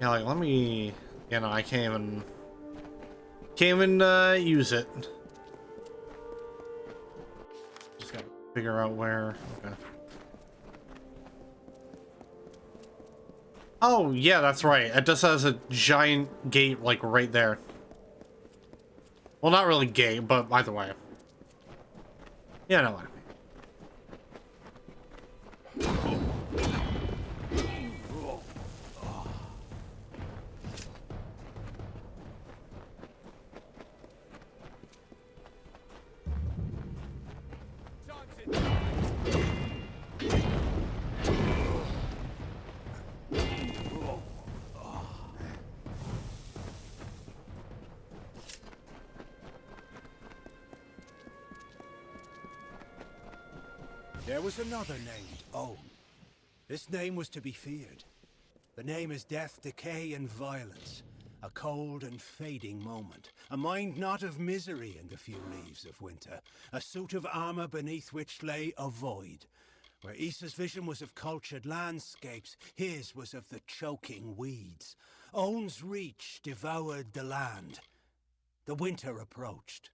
Yeah, like, let me, you know, I can't even use it. Just gotta figure out where. Okay. Oh, yeah, that's right. Adessa has a giant gate, like, right there. Well, not really gate, but either way. Yeah, no. There was another named Own. This name was to be feared. The name is death, decay, and violence. A cold and fading moment. A mind not of misery in the few leaves of winter. A suit of armor beneath which lay a void. Where Issa's vision was of cultured landscapes, his was of the choking weeds. Own's reach devoured the land. The winter approached.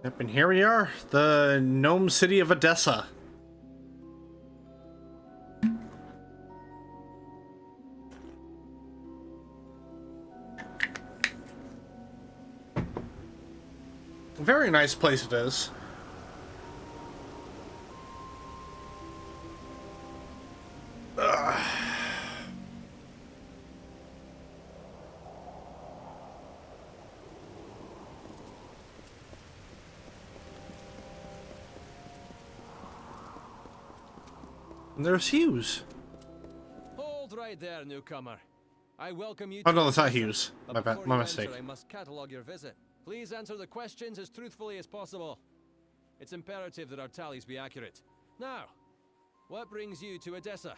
Yep, and here we are, the gnome city of Adessa. Very nice place it is. And there's Hughes. Hold right there, newcomer. I welcome you. Oh no, that's not Hughes. My Before you mistake. enter, I must catalog your visit. Please answer the questions as truthfully as possible. It's imperative that our tallies be accurate. Now, what brings you to Adessa?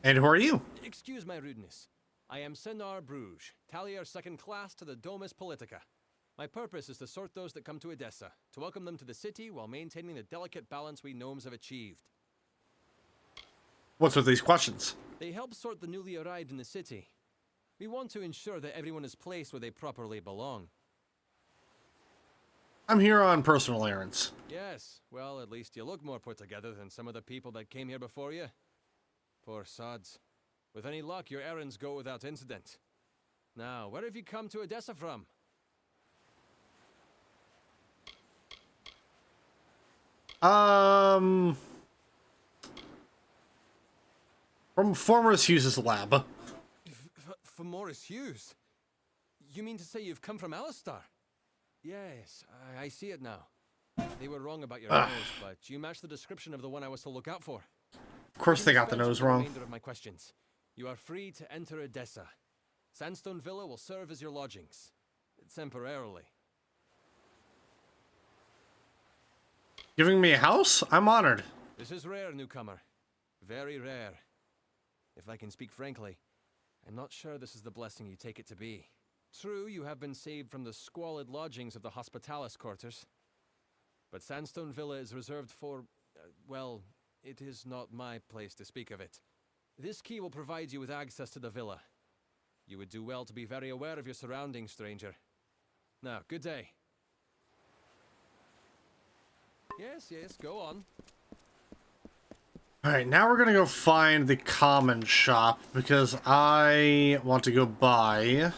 And who are you? Excuse my rudeness. I am Senar Bruges, tallier second class to the Domus Politica. My purpose is to sort those that come to Adessa, to welcome them to the city while maintaining the delicate balance we gnomes have achieved. What's with these questions? They help sort the newly arrived in the city. We want to ensure that everyone is placed where they properly belong. I'm here on personal errands. Yes, well, at least you look more put together than some of the people that came here before you. Poor sods. With any luck, your errands go without incident. Now, where have you come to Adessa from? From former Hughes' lab. From Morris Hughes? You mean to say you've come from Alistar? Yes, I see it now. They were wrong about your nose, but you match the description of the one I was to look out for. Of course they got the nose wrong. Remainder of my questions. You are free to enter Adessa. Sandstone Villa will serve as your lodgings. Temporarily. Giving me a house? I'm honored. This is rare, newcomer. Very rare. If I can speak frankly, I'm not sure this is the blessing you take it to be. True, you have been saved from the squalid lodgings of the Hospitalis quarters. But Sandstone Villa is reserved for, well, it is not my place to speak of it. This key will provide you with access to the villa. You would do well to be very aware of your surroundings, stranger. Now, good day. Yes, go on. Alright, now we're gonna go find the common shop because I want to go buy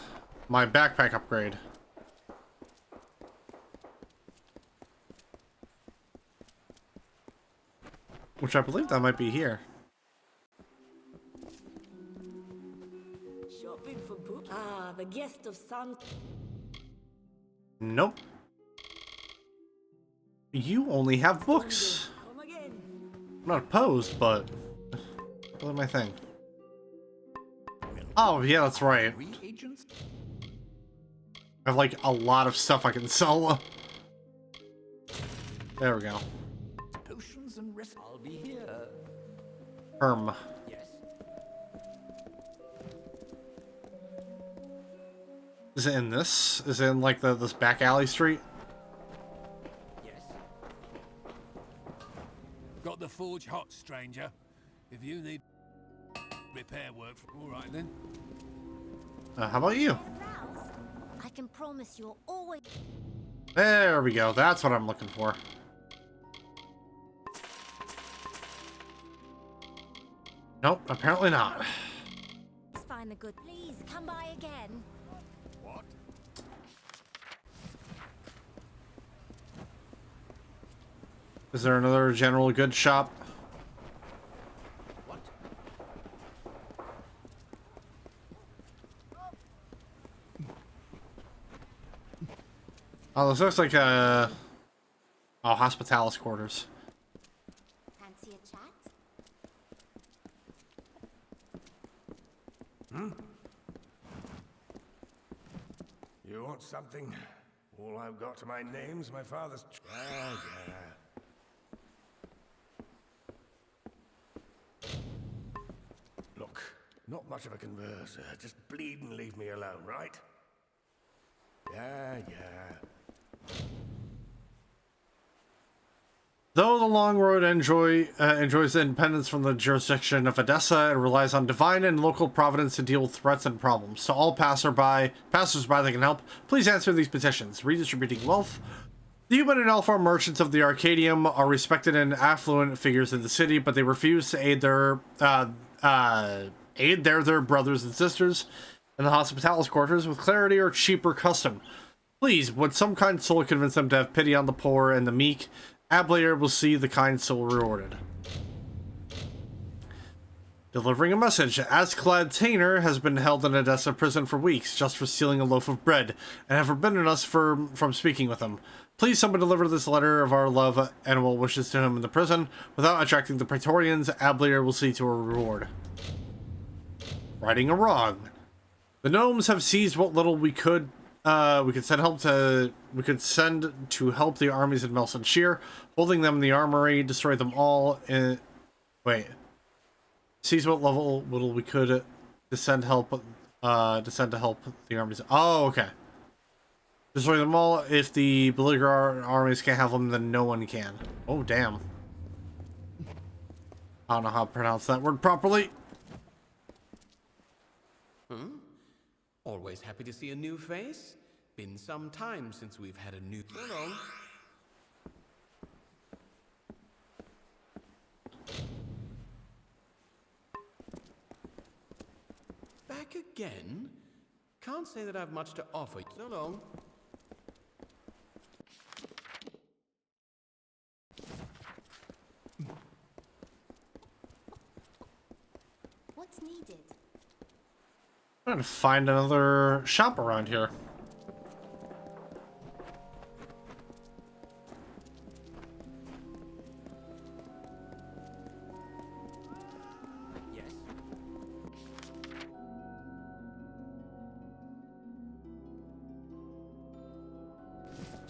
my backpack upgrade. Which I believe that might be here. Shopping for book. Ah, the guest of sun. Nope. You only have books. Come again. I'm not opposed, but not really my thing. Oh, yeah, that's right. I have like a lot of stuff I can sell. There we go. Potions and rest. I'll be here. Yes. Is it in this? Is it in like this back alley street? Yes. Got the forge hot, stranger. If you need repair work, all right then. How about you? Roused, I can promise you'll always... There we go. That's what I'm looking for. Nope, apparently not. find the good. Please, come by again. What? Is there another general goods shop? What? Oh, this looks like a... Oh, hospitalis quarters. Fancy a chat? You want something? All I've got to my name's my father's... Look, not much of a converser. Just bleed and leave me alone, right? Yeah. Though the Long Road enjoys independence from the jurisdiction of Adessa, it relies on divine and local providence to deal with threats and problems. To all passersby that can help, please answer these petitions. Redistributing wealth. The human and elf merchants of the Arcadium are respected and affluent figures in the city, but they refuse to aid their brothers and sisters in the hospitalis quarters with clarity or cheaper custom. Please, would some kind soul convince them to have pity on the poor and the meek? Ablayer will see the kind soul rewarded. Delivering a message. Asclad Tainer has been held in Adessa prison for weeks just for stealing a loaf of bread and have forbidden us from speaking with him. Please someone deliver this letter of our love and well wishes to him in the prison. Without attracting the Praetorians, Ablayer will see to a reward. Righting a wrong. The gnomes have seized what little we could send to help the armies in Melson Shear, holding them in the armory, destroy them all in... Wait. Seize what little we could to send to help the armies. Oh, okay. Destroy them all. If the belligerent armies can't have them, then no one can. Oh, damn. I don't know how to pronounce that word properly. Always happy to see a new face. Been some time since we've had a new... Hello. Back again? Can't say that I've much to offer. So long. What's needed? I'm trying to find another shop around here. Yes.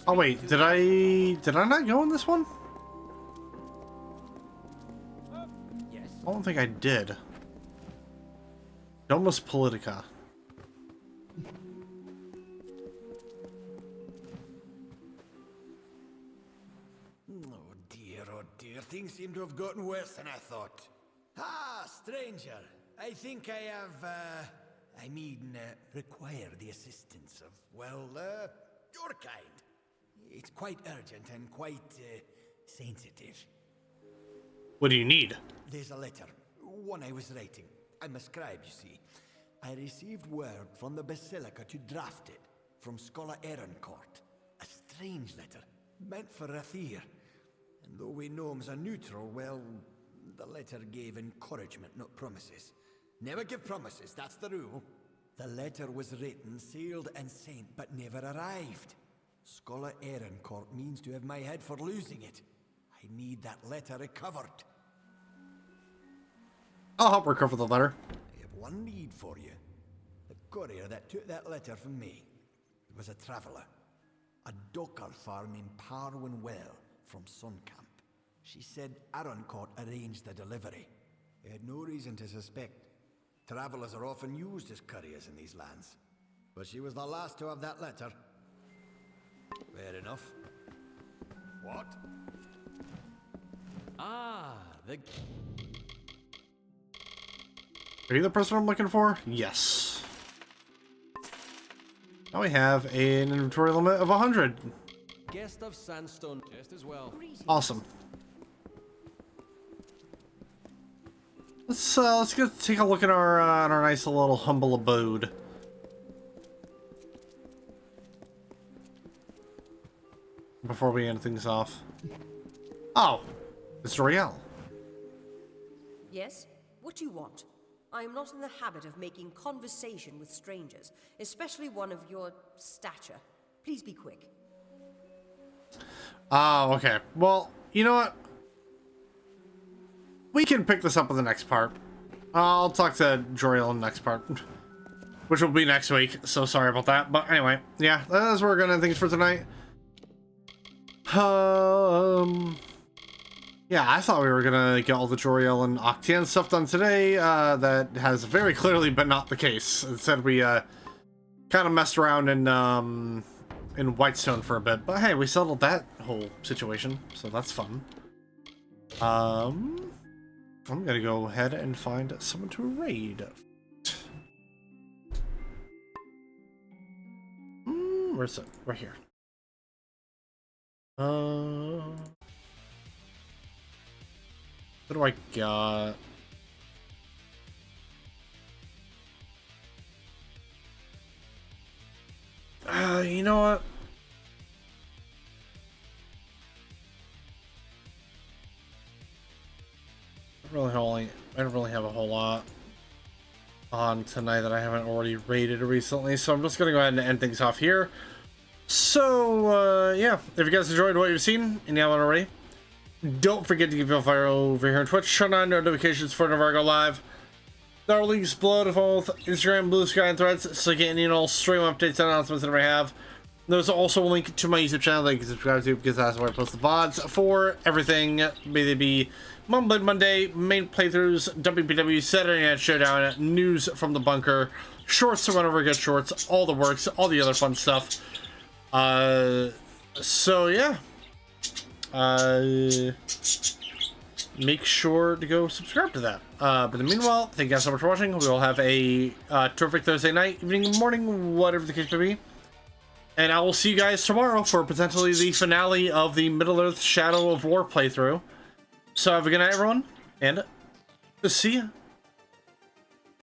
Oh wait, did I not go in this one? Yes. I don't think I did. Domus Politica. Oh dear, things seem to have gotten worse than I thought. Ah, stranger, I think I have, require the assistance of, well, your kind. It's quite urgent and quite, sensitive. What do you need? There's a letter, one I was writing. I'm a scribe, you see. I received word from the Basilica to draft it, from Scholar Ehrencourt. A strange letter, meant for Rathir. And though we gnomes are neutral, well, the letter gave encouragement, not promises. Never give promises, that's the rule. The letter was written, sealed, and sent, but never arrived. Scholar Ehrencourt means to have my head for losing it. I need that letter recovered. I'll help recover the letter. I have one need for you. The courier that took that letter from me. He was a traveler. A docker farm in Parwin Well from Suncamp. She said Ehrencourt arranged the delivery. I had no reason to suspect. Travelers are often used as couriers in these lands. But she was the last to have that letter. Fair enough. What? Ah, the... Are you the person I'm looking for? Yes. Now we have an inventory limit of 100. guest of Sandstone just as well. Awesome. Let's go take a look at our nice little humble abode. Before we end things off. Oh, it's Royale. Yes? What do you want? I am not in the habit of making conversation with strangers, especially one of your stature. Please be quick. Oh, okay. Well, you know what? We can pick this up in the next part. I'll talk to Joriel in the next part, which will be next week. So sorry about that. But anyway, yeah, that's where we're gonna end things for tonight. Yeah, I thought we were gonna get all the Joriel and Octane stuff done today. That has very clearly been not the case. Instead, we kind of messed around in Whitestone for a bit. But hey, we settled that whole situation, so that's fun. I'm gonna go ahead and find someone to raid. Where's it? Right here. What do I got? You know what? I don't really have a whole lot on tonight that I haven't already raided recently, so I'm just gonna go ahead and end things off here. So yeah, if you guys enjoyed what you've seen and you haven't already, don't forget to give me a fire over here on Twitch. Turn on notifications for whenever I go live. There are links below to both Instagram, Blue Sky, and Threads, so you get any and all stream updates and announcements that I have. There's also a link to my YouTube channel that you can subscribe to, because that's where I post the VODs for everything, may they be Mumbling Monday, main playthroughs, WPW, Saturday Night Showdown, news from the bunker, shorts to whenever I get shorts, all the works, all the other fun stuff. So yeah. Make sure to go subscribe to that. But in the meanwhile, thank you guys so much for watching. We will have a terrific Thursday night, evening, morning, whatever the case may be. And I will see you guys tomorrow for potentially the finale of the Middle-earth Shadow of War playthrough. So have a good night, everyone, and see ya.